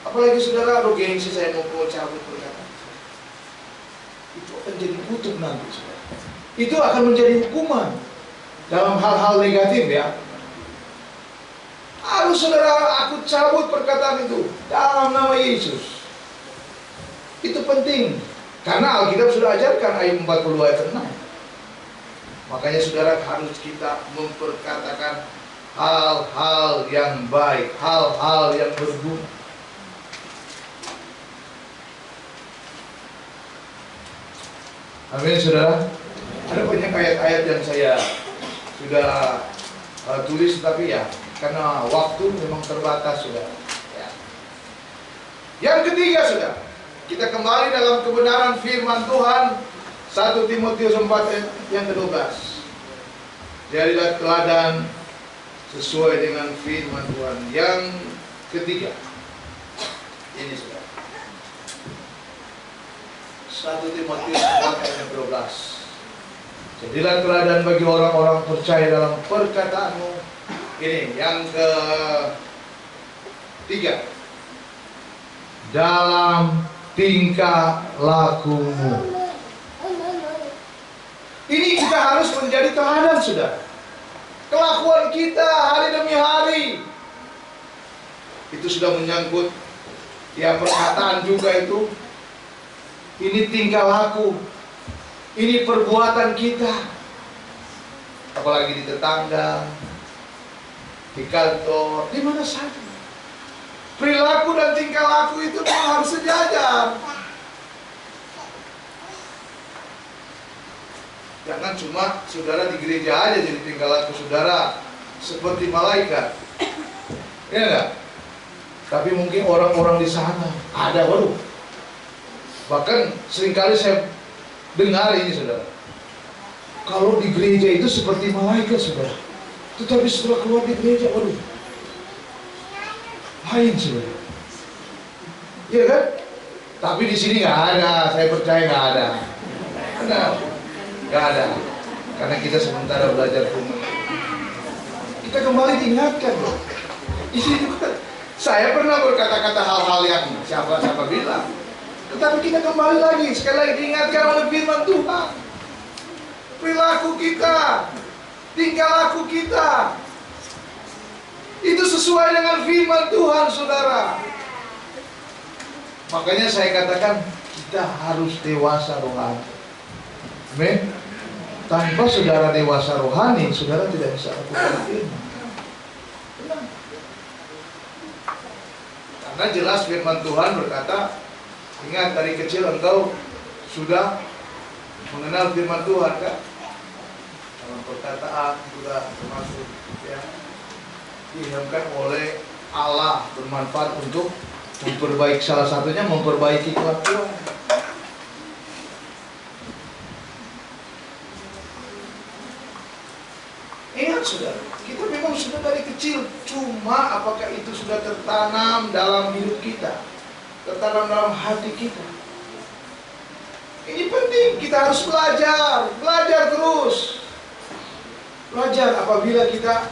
Apalagi saudara gengsi saya mau cabut perkataan. Itu akan jadi kutuk nanti saudara. Itu akan menjadi hukuman dalam hal-hal negatif ya. Harus saudara, aku cabut perkataan itu dalam nama Yesus. Itu penting, karena Alkitab sudah ajarkan ayat 40 ayat 6. Makanya saudara harus kita memperkatakan hal-hal yang baik, hal-hal yang berguna. Amin, saudara. Ada banyak ayat-ayat yang saya sudah tulis, tapi ya karena waktu memang terbatas, saudara. Ya. Yang ketiga, saudara, kita kembali dalam kebenaran firman Tuhan. 1 Timotius 4 ayat yang ke-12. Jadilah teladan sesuai dengan firman Tuhan. Yang ketiga, ini saudara, 1 Timotius 4 ayat yang ke-12. Jadilah teladan bagi orang-orang percaya dalam perkataanmu. Ini yang ketiga, dalam tingkah lakumu. Ini kita harus menjadi teladan, saudara. Kelakuan kita hari demi hari itu sudah menyangkut ya perkataan juga itu. Ini tingkah laku, ini perbuatan kita, apalagi di tetangga, di kantor, di mana saja. Perilaku dan tingkah laku itu harus sejajar. Jangan cuma saudara di gereja aja jadi tingkah laku saudara seperti malaikat, ya enggak? Tapi mungkin orang-orang di sana ada, waduh. Bahkan seringkali saya dengar ini, saudara. Kalau di gereja itu seperti malaikat, saudara. Tetapi setelah keluar di gereja, waduh, lain, saudara. Iya kan? Tapi di sini nggak ada, saya percaya nggak ada. Nggak ada. Karena kita sementara belajar firman. Kita kembali diingatkan, loh. Di sini juga saya pernah berkata-kata hal-hal yang siapa bilang. Tetapi kita kembali lagi, sekali lagi diingatkan oleh firman Tuhan. Perilaku kita, tingkah laku kita, itu sesuai dengan firman Tuhan, saudara. Makanya saya katakan kita harus dewasa rohani. Amin. Tanpa saudara dewasa rohani, saudara tidak bisa lakukan firman. Karena jelas firman Tuhan berkata, ingat dari kecil engkau sudah mengenal firman Tuhan, kan? Dalam perkataan juga termasuk ya, diilhamkan oleh Allah, bermanfaat untuk memperbaiki, salah satunya memperbaiki kelakuan. Ingat saudara, kita memang sudah dari kecil, cuma apakah itu sudah tertanam dalam hidup kita, tertanam dalam hati kita? Ini penting, kita harus belajar terus. Belajar apabila kita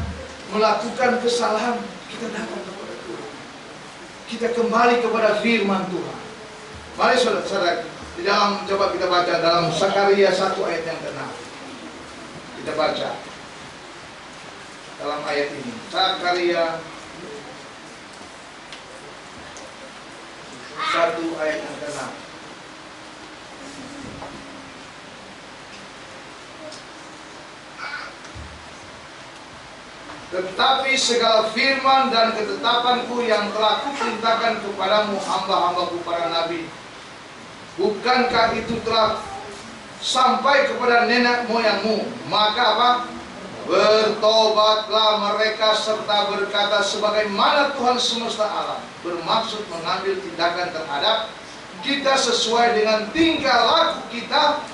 melakukan kesalahan, kita datang kepada Tuhan. Kita kembali kepada firman Tuhan. Mari saudara, di dalam, coba kita baca dalam Sakaria 1 ayat yang ke-6. Kita baca dalam ayat ini, Sakaria 1 ayat yang ke-6. Tetapi segala firman dan ketetapanku yang telah kuperintahkan kepadamu hamba-hambaku para nabi, bukankah itu telah sampai kepada nenek moyangmu? Maka apa? Bertobatlah mereka serta berkata sebagaimana Tuhan semesta alam bermaksud mengambil tindakan terhadap kita sesuai dengan tingkah laku kita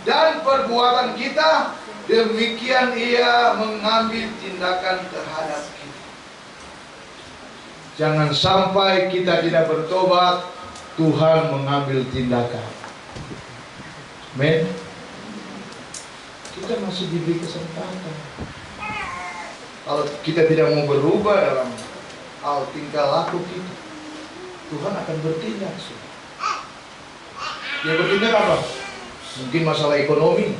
dan perbuatan kita, demikian ia mengambil tindakan terhadap kita. Jangan sampai kita tidak bertobat, Tuhan mengambil tindakan. Amin. Kita masih diberi kesempatan. Kalau kita tidak mau berubah dalam hal tingkah laku kita, Tuhan akan bertindak. Dia bertindak apa? Mungkin masalah ekonomi,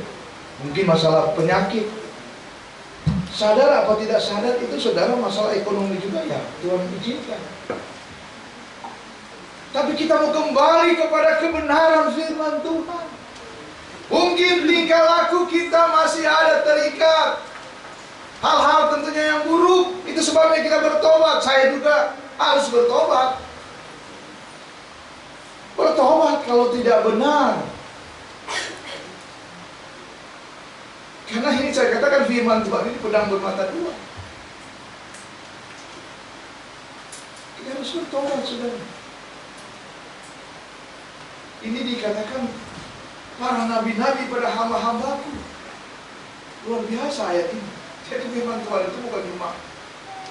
mungkin masalah penyakit. Sadar apa tidak sadar itu saudara, masalah ekonomi juga ya Tuhan izinkan. Tapi kita mau kembali kepada kebenaran firman Tuhan. Mungkin tingkah laku kita masih ada terikat hal-hal tentunya yang buruk. Itu sebabnya kita bertobat. Saya juga harus bertobat. Bertobat kalau tidak benar. Karena ini saya katakan firman Tuhan ini pedang bermata dua. Kita harus bertobat, saudara. Ini dikatakan para nabi-nabi pada hamba-hambaku. Luar biasa ayat ini. Jadi firman Tuhan itu bukan cuma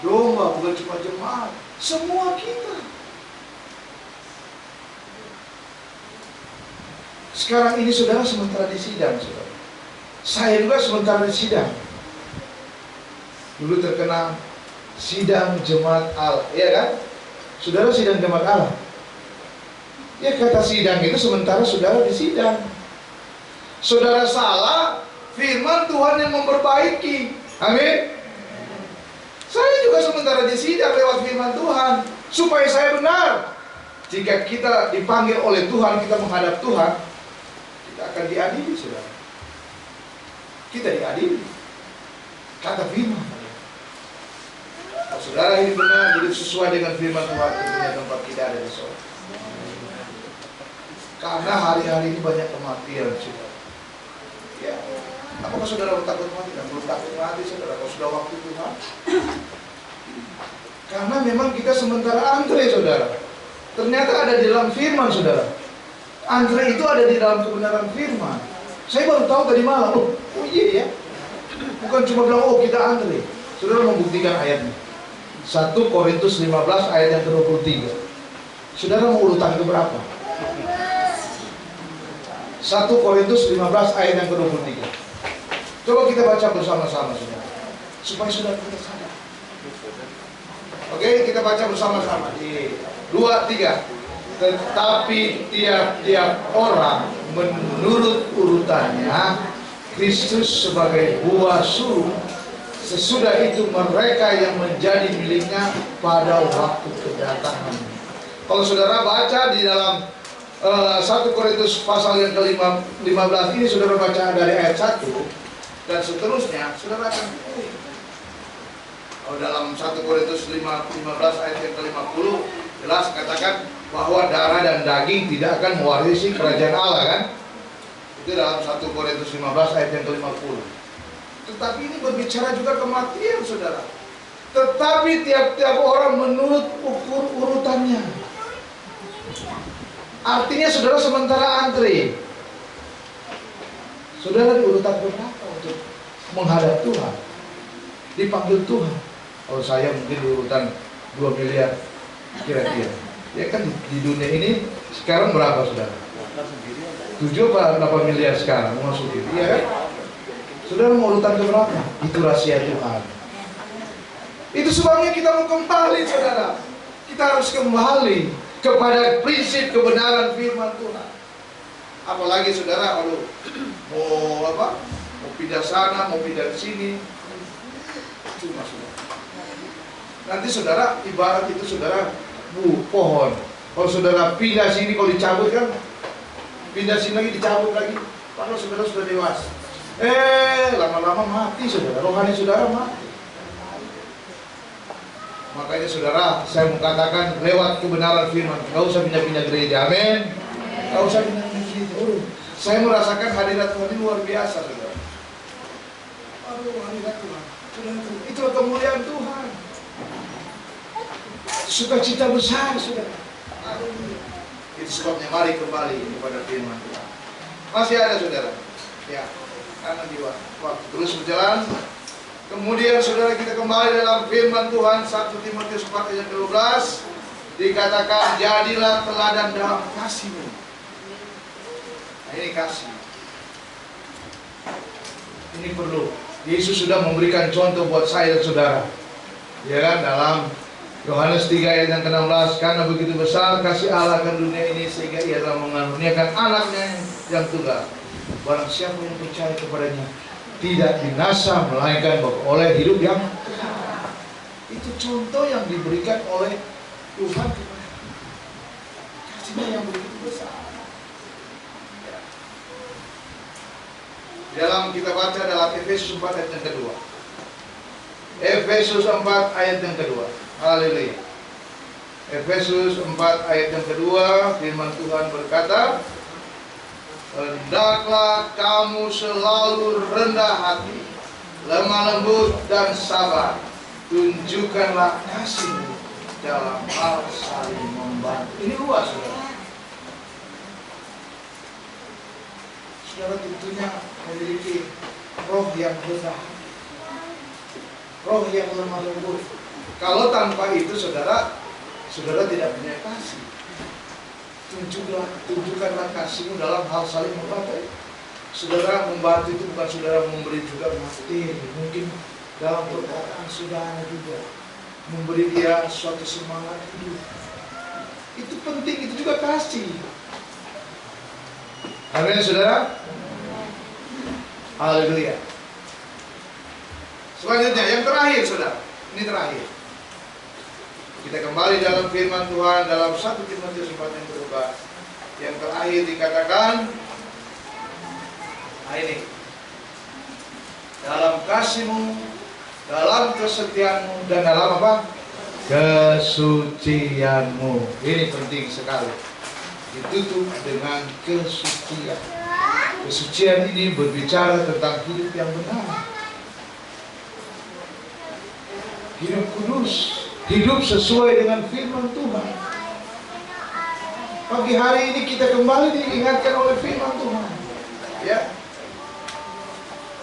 domba, bukan cuma jemaat, semua kita. Sekarang ini saudara sementara di sidang, saudara. Saya juga sementara di sidang. Dulu terkena sidang jemaat Allah, iya kan? Saudara sidang jemaat Allah. Ya kata sidang itu sementara saudara di sidang. Saudara salah, firman Tuhan yang memperbaiki. Amin. Saya juga sementara di sidang lewat firman Tuhan supaya saya benar. Jika kita dipanggil oleh Tuhan, kita menghadap Tuhan, kita akan diadili, saudara. Kita diadili. Kata firman. Kalau saudara ini benar, hidup sesuai dengan firman Tuhan, tentunya tempat kita ada di sorga. Karena hari-hari ini banyak kematian, saudara. Ya, apakah saudara takut mati? Belum takut mati, saudara. Kalau sudah waktu Tuhan. Karena memang kita sementara antre, saudara. Ternyata ada di dalam firman, saudara. Antre itu ada di dalam kebenaran firman. Saya baru tahu tadi malam. Oh iya ya. Bukan cuma bilang, oh kita antre. Saudara membuktikan ayatnya. 1 Korintus 15 ayat yang ke-23. Saudara mau urutan ke berapa? 1 Korintus 15 ayat yang ke-23. Coba kita baca bersama-sama, saudara. Supaya saudara kita sadar. Oke, kita baca bersama-sama. 2, 3. Tetapi tiap-tiap orang menurut urutannya, Kristus sebagai buah sulung, sesudah itu mereka yang menjadi miliknya pada waktu kedatangan. Kalau saudara baca di dalam 1 Korintus pasal yang ke-15 ini, saudara baca dari ayat 1 dan seterusnya, saudara akan pilih. Kalau dalam 1 Korintus 15 ayat yang ke-50 jelas katakan bahwa darah dan daging tidak akan mewarisi kerajaan Allah, kan? Itu dalam 1 Korintus 15 ayat yang ke-50. Tetapi ini berbicara juga kematian, saudara. Tetapi tiap-tiap orang menurut urutannya. Artinya saudara sementara antri. Saudara di urutan berapa untuk menghadap Tuhan? Dipanggil Tuhan. Kalau saya mungkin di urutan 2 miliar kira-kira. Ya kan di dunia ini sekarang berapa, saudara? 7 atau 8 miliar sekarang masuk itu, ya kan? Saudara mau urutan ke berapa? Itu rahasia Tuhan. Itu sebabnya kita mau kembali, saudara. Kita harus kembali kepada prinsip kebenaran firman Tuhan. Apalagi saudara, mau apa? Mau pindah sana, mau pindah sini. Cuma saudara. Nanti saudara, ibarat itu saudara, pohon. Kalau saudara pindah sini, kalau dicabut kan, pindah sini lagi, dicabut lagi. Padahal saudara sudah dewasa. Lama-lama mati, saudara. Rohani saudara mati. Makanya saudara, saya mau katakan lewat kebenaran firman, gak usah pindah-pindah gereja, amin. Gak usah pindah-pindah gereja. Saya merasakan hadirat Tuhan ini luar biasa, saudara. Aduh, hadirat Tuhan. Itulah kemuliaan Tuhan. Sukacita besar, saudara. Itu sebabnya mari kembali kepada firman Tuhan. Masih ada, saudara. Ya, karena jiwa waktu terus berjalan. Kemudian saudara, kita kembali dalam firman Tuhan 1 Timotius 4 ayat 12 dikatakan, jadilah teladan dalam kasihmu. Nah, ini kasih. Ini perlu. Yesus sudah memberikan contoh buat saya dan saudara. Ya kan, dalam Yohanes 3 ayat yang ke-16, karena begitu besar kasih Allah akan dunia ini sehingga ia telah mengaruniakan anaknya yang tunggal. Barang siapa yang percaya kepadanya tidak binasa melainkan beroleh hidup yang kekal. Itu contoh yang diberikan oleh Tuhan kepada kita. Kasihnya yang begitu besar. Ya. Dalam kita baca dalam Efesus 4 ayat yang kedua. Efesus 4 ayat yang kedua. Haleluya. Efesus 4 ayat yang kedua, firman Tuhan berkata, Hendaklah kamu selalu rendah hati, lemah lembut dan sabar. Tunjukkanlah kasih dalam hal saling membantu. Ini luas, saudara. Saudara tentunya memiliki roh yang rendah, roh yang lemah lembut. Kalau tanpa itu saudara tidak punya kasih. Tunjukkanlah kasihmu dalam hal saling membantu. Saudara membantu itu bukan saudara memberi juga materi, mungkin dalam perkataan saudara juga memberi dia suatu semangat hidup. Itu penting, itu juga kasih. Amin, saudara. Haleluya. Selanjutnya yang terakhir, saudara. Ini terakhir. Kita kembali dalam firman Tuhan dalam 1 Timotius 4 yang berubah. Yang terakhir dikatakan, ini, dalam kasihmu, dalam kesetiaanmu, dan dalam apa? Kesucianmu. Ini penting sekali. Ditutup dengan kesucian. Kesucian ini berbicara tentang hidup yang benar, hidup kudus, hidup sesuai dengan firman Tuhan. Pagi hari ini kita kembali diingatkan oleh firman Tuhan, ya,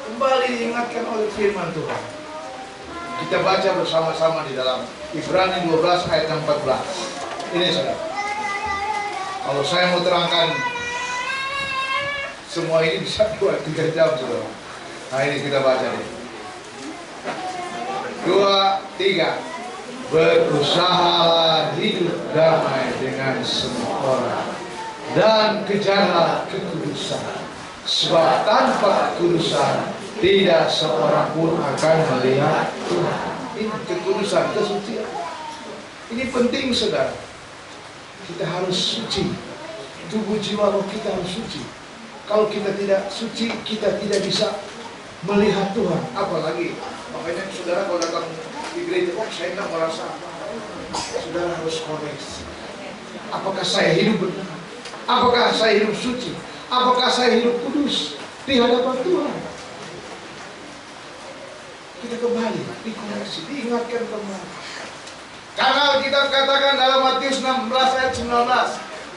kembali diingatkan oleh firman Tuhan. Kita baca bersama-sama di dalam Ibrani 12 ayat 14. Ini saudara. Kalau saya mau terangkan semua ini bisa 2-3 jam, saudara. Nah, ini kita baca nih. 2, 3. Berusahalah hidup damai dengan semua orang dan kejarlah kekudusan, sebab tanpa kekudusan tidak seorang pun akan melihat Tuhan. Ini kekudusan, kesucian. Ini penting, saudara. Kita harus suci. Tubuh jiwa roh kita harus suci. Kalau kita tidak suci, kita tidak bisa melihat Tuhan. Apalagi, makanya saudara kalau datang di gereja, oh saya tidak merasa apa. Saudara harus koreksi. Apakah saya hidup benar? Apakah saya hidup suci? Apakah saya hidup kudus di hadapan Tuhan? Kita kembali, dikoreksi, diingatkan kembali. Karena kita katakan dalam Matius 16 ayat 19,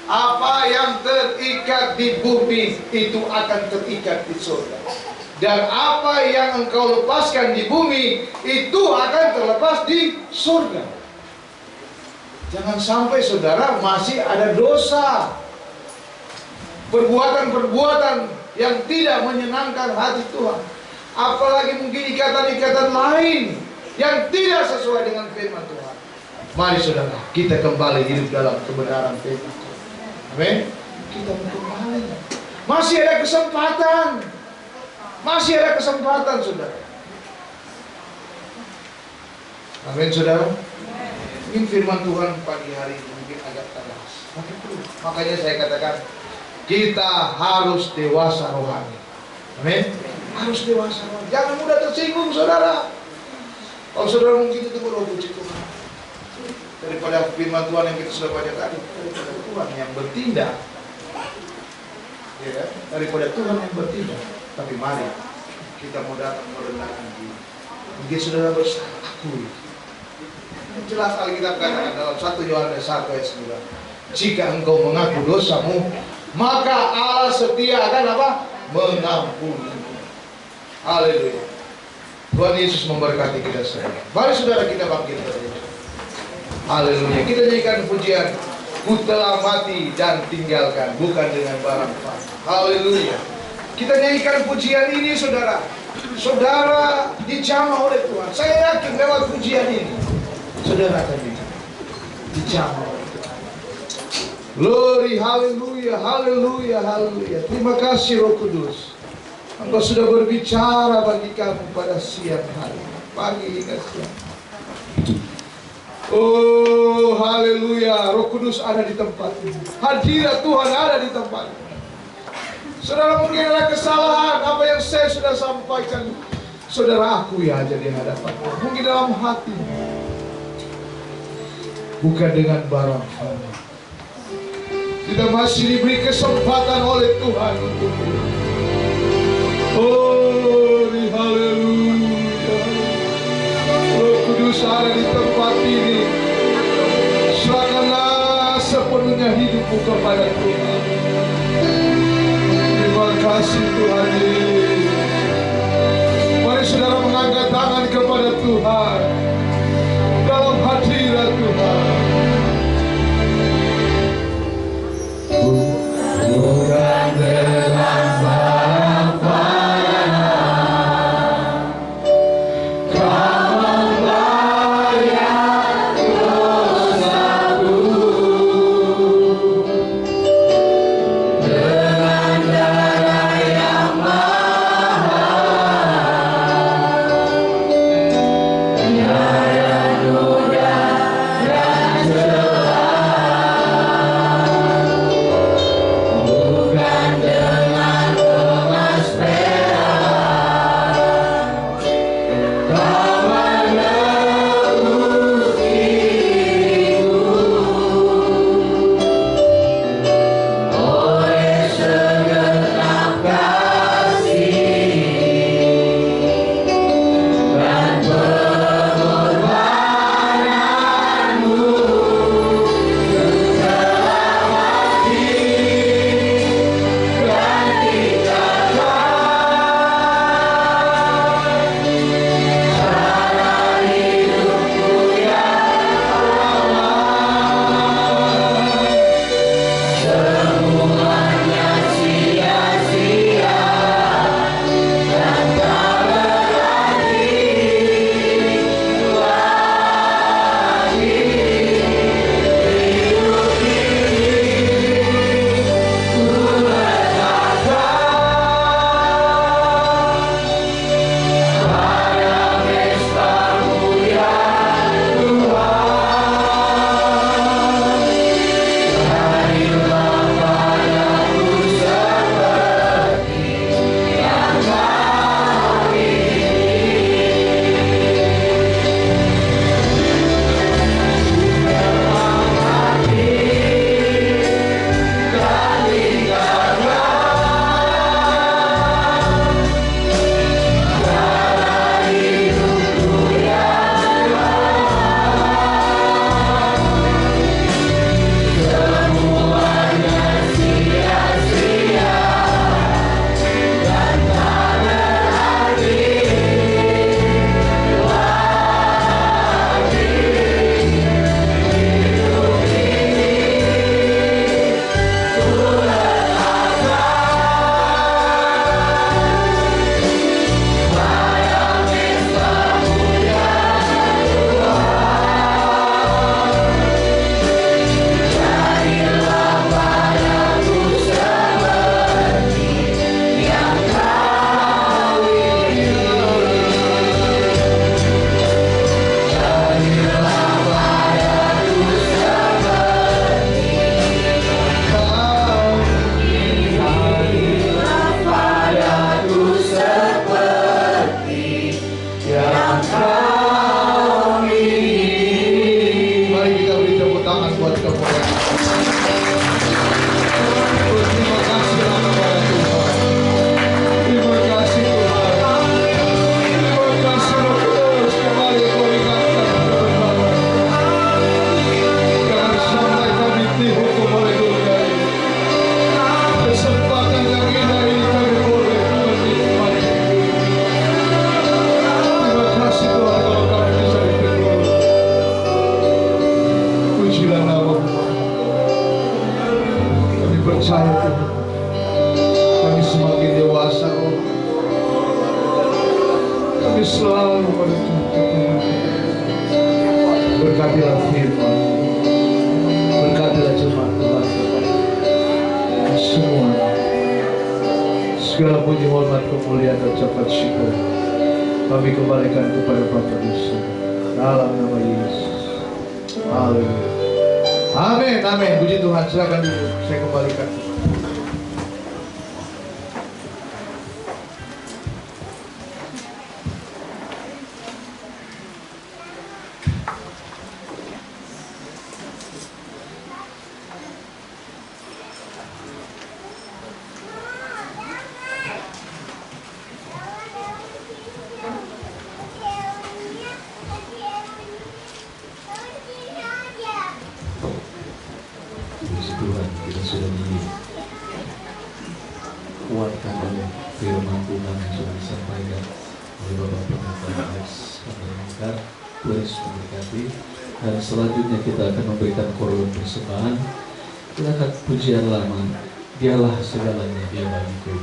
apa yang terikat di bumi itu akan terikat di surga. Dan apa yang engkau lepaskan di bumi itu akan terlepas di surga. Jangan sampai saudara masih ada dosa, perbuatan-perbuatan yang tidak menyenangkan hati Tuhan. Apalagi mungkin ikatan-ikatan lain yang tidak sesuai dengan firman Tuhan. Mari saudara, kita kembali hidup dalam kebenaran firman Tuhan. Amin. Kita kembali. Masih ada kesempatan. Masih ada kesempatan, saudara. Amin, saudara. Mungkin firman Tuhan pagi hari ini mungkin agak keras. Makanya saya katakan, kita harus dewasa rohani. Amin. Harus dewasa rohani. Jangan mudah tersinggung, saudara. Kalau saudara mungkin itu berdoa puji Tuhan. Daripada firman Tuhan yang kita sudah baca tadi, daripada Tuhan yang bertindak, ya, daripada Tuhan yang bertindak. Tapi mari kita mau datang merendahkan diri. Mungkin saudara bersalah, akui. Jelas Alkitab katakan dalam 1 Yohanes 1 ayat 9. Jika engkau mengaku dosamu, maka Allah setia akan apa? Mengampuni. Haleluya. Tuhan Yesus memberkati kita semua. Mari saudara kita bangkit berdiri. Haleluya. Kita nyanyikan pujian, ku telah mati dan tinggalkan, bukan dengan barang fana. Haleluya. Kita nyanyikan pujian ini, saudara. Saudara dijamah oleh Tuhan. Saya yakin lewat pujian ini, saudara akan dijamah oleh Tuhan. Glory, haleluya, haleluya, haleluya. Terima kasih Roh Kudus. Engkau sudah berbicara bagi kami pada siang hari, pagi hingga siang. Oh, haleluya. Roh Kudus ada di tempat ini. Hadirat Tuhan ada di tempat ini. Saudara, mungkin ada kesalahan apa yang saya sudah sampaikan. Saudara akui aja di hadapan Tuhan. Mungkin dalam hati, bukan dengan barang fana. Kita masih diberi kesempatan oleh Tuhan untuk oh, haleluya. Roh Kudus ada di tempat ini. Serahkanlah sepenuhnya hidupmu kepada Tuhan. Terima kasih Tuhan Yesus. Mari saudara mengangkat tangan kepada Tuhan dalam hadirat Tuhan. Bukan dengan barang payah Kau membayar dosaku, dengan darah yang mahal, yang mudah dan bukan dengan emas perak Kau menebus diriku, oleh segenap kasih dan pengorbananmu telah mati selalu menuntut Tuhan. Berkatilah firman, berkatilah jemaat Tuhan semua. Segala puji, hormat, kemuliaan dan ucapan syukur kami kembalikan kepada Bapa di surga dalam nama Yesus. Haleluya. Amin, amin. Puji Tuhan. Silakan dulu, saya kembalikan. dikuatkan oleh firman Tuhan yang sudah disampaikan oleh Bapak Pendeta Alex Mekar. Tuhan Yesus memberkati. Dan selanjutnya kita akan memberikan korban persembahan. Silakan pujian lama, dialah segalanya, dia bagiku.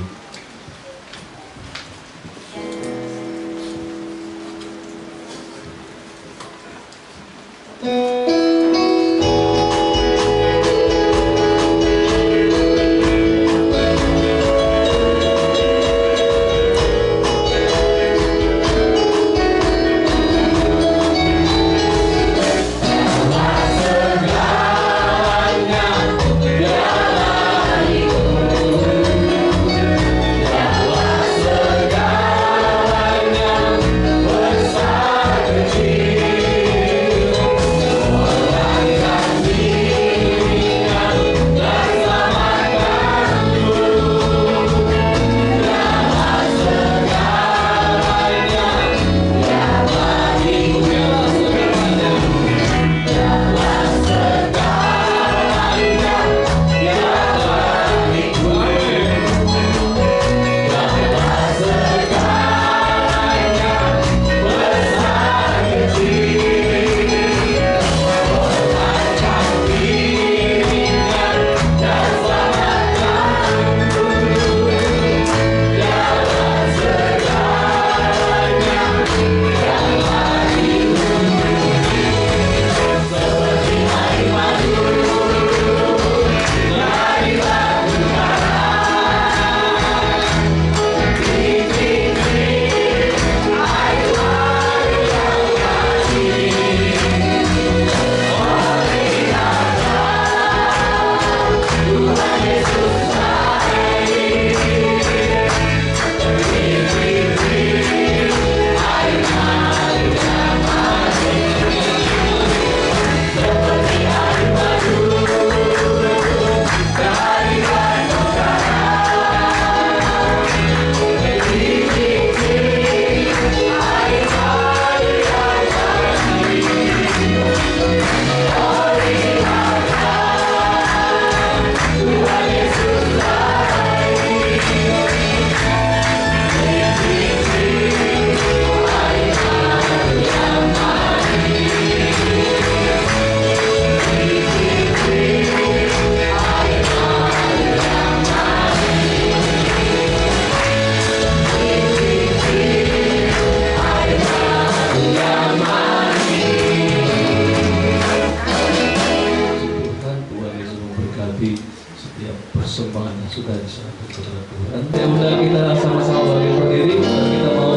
Setiap persembahan yang sudah diserahkan kepada Tuhan. Ya udah, kita sama-sama berdiri dan kita mau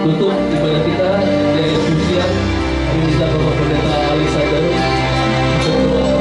tutup ibadah kita dari pujian. Kami minta Bapak Pendeta Ali Sadar untuk doa.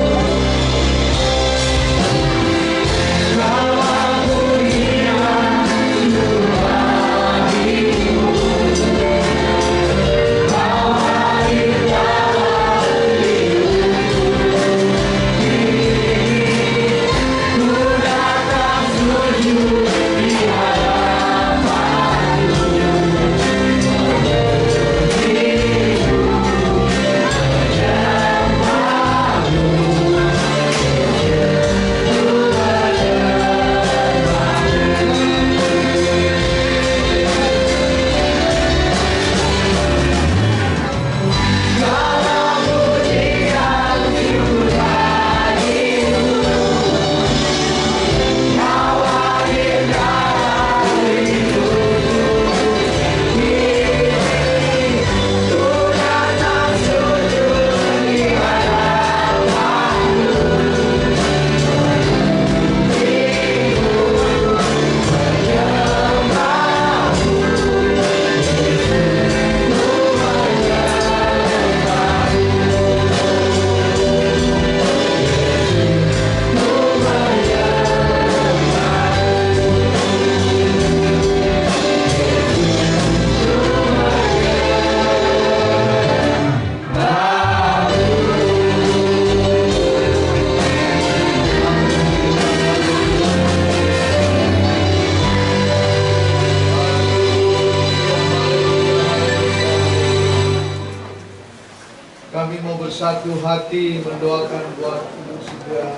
Kami mau bersatu hati mendoakan buat Ibu Sidra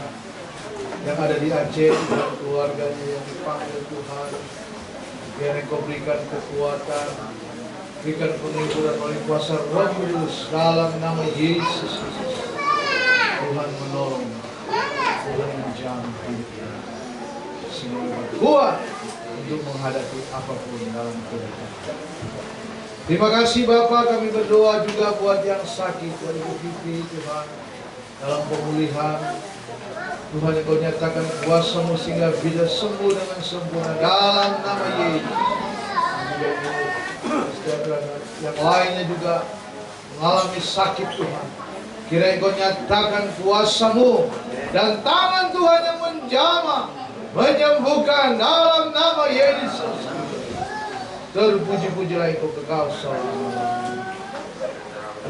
yang ada di Aceh dan keluarganya yang dipanggil Tuhan. Biar Engkau berikan kekuatan, berikan penghiburan oleh kuasa Roh Kudus dalam nama Yesus Kristus. Tuhan menolong, Tuhan menjamin hidupnya, sehingga kuat untuk menghadapi apapun dalam kehidupan. Terima kasih Bapa, kami berdoa juga buat yang sakit, buat Ibu Vivi Tuhan, dalam pemulihan. Tuhan Engkau nyatakan kuasa-Mu sehingga bisa sembuh dengan sempurna dalam nama Yesus. Yang lainnya juga mengalami sakit Tuhan, kira Engkau nyatakan kuasa-Mu dan tangan Tuhan yang menjamah menyembuhkan dalam nama Yesus. Terpuji-pujilah Engkau kekal selama-lamanya.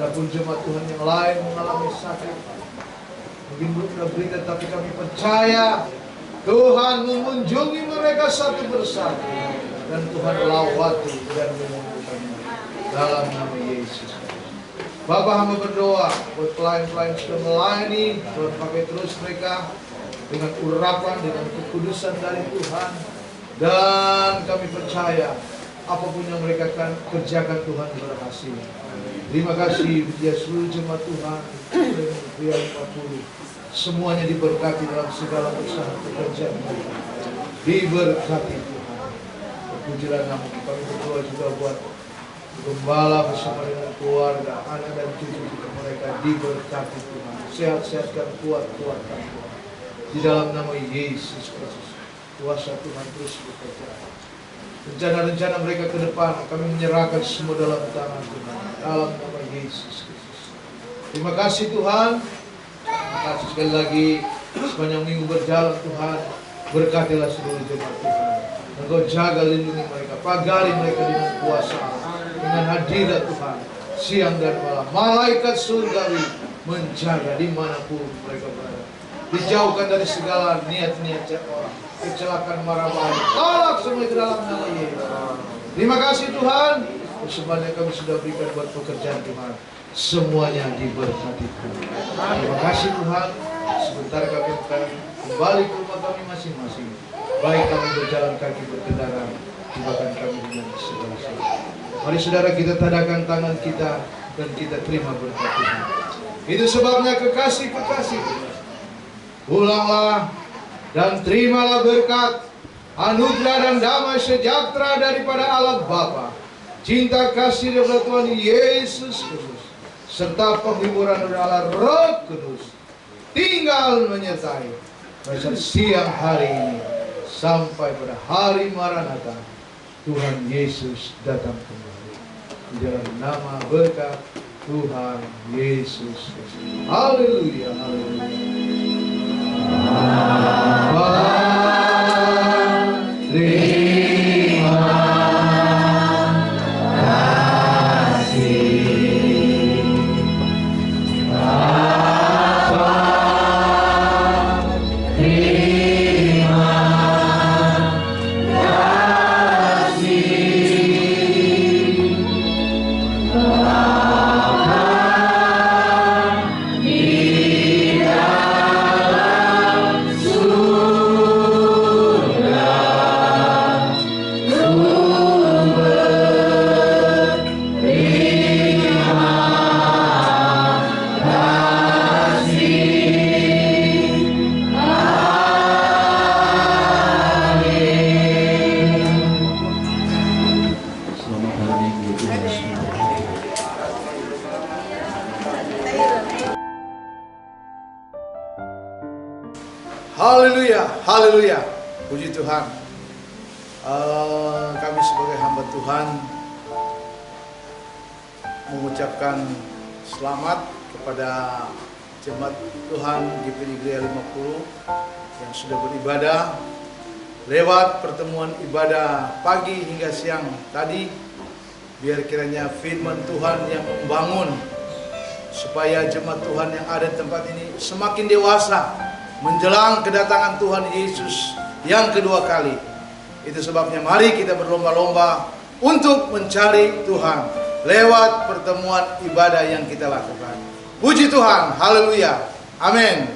Adapun jemaat Tuhan yang lain mengalami sakit, mungkin belum ada berita, tapi kami percaya Tuhan mengunjungi mereka satu persatu dan Tuhan lawati dan menyembuhkannya dalam nama Yesus. Bapak hamba berdoa buat pelayan-pelayan sudah melayani, Tuhan pakai terus mereka dengan urapan, dengan kekudusan dari Tuhan, dan kami percaya apapun yang mereka akan kerjakan Tuhan berhasil. Terima kasih dia seluruh jemaat Tuhan, pria 50, semuanya diberkati dalam segala usaha pekerjaan mereka. Diberkati Tuhan. Pujilah nama. Kami berdoa juga buat gembala bersama dengan keluarga, anak dan cucu mereka, diberkati Tuhan. Sehat-sehatkan, kuat-kuatkan Tuhan. Di dalam nama Yesus Kristus, kuasa Tuhan terus bekerja. Rencana-rencana mereka ke depan kami menyerahkan semua dalam tangan Tuhan, dalam nama Yesus Kristus. Terima kasih Tuhan. Terima kasih sekali lagi sepanjang minggu berjalan Tuhan. Berkatilah seluruh jemaat Tuhan. Engkau jaga lindungi mereka, pagari mereka dengan kuasa, dengan hadirat Tuhan siang dan malam. Malaikat surgawi menjaga dimanapun mereka berada. Dijauhkan dari segala niat-niat orang, kecelakaan, marah bahaya. Tolak semua itu dalam nama Yesus. Terima kasih Tuhan. Semuanya kami sudah berikan buat pekerjaan Tuhan. Semuanya diberkati Tuhan. Terima kasih Tuhan. Sebentar kami akan kembali ke rumah kami masing-masing. Baik kami berjalan kaki, berkendara, bahkan kami dengan segala sesuatu. Mari saudara kita tadahkan tangan kita dan kita terima berkat Tuhan. Itu sebabnya kekasih-kekasih Tuhan, pulanglah dan terimalah berkat, anugerah dan damai sejahtera daripada Allah Bapa, cinta kasih daripada Tuhan Yesus Kristus, serta penghiburan dari Allah Roh Kudus tinggal menyertai pada siang hari ini sampai pada hari Maranatha Tuhan Yesus datang kembali. Di dalam nama berkat Tuhan Yesus Kristus. Haleluya, haleluya. Haleluya, haleluya, puji Tuhan. Kami sebagai hamba Tuhan mengucapkan selamat kepada jemaat Tuhan GPI Gereja 50 yang sudah beribadah lewat pertemuan ibadah pagi hingga siang tadi. Biar kiranya firman Tuhan yang membangun supaya jemaat Tuhan yang ada di tempat ini semakin dewasa menjelang kedatangan Tuhan Yesus yang kedua kali. Itu sebabnya mari kita berlomba-lomba untuk mencari Tuhan lewat pertemuan ibadah yang kita lakukan. Puji Tuhan, haleluya, amin.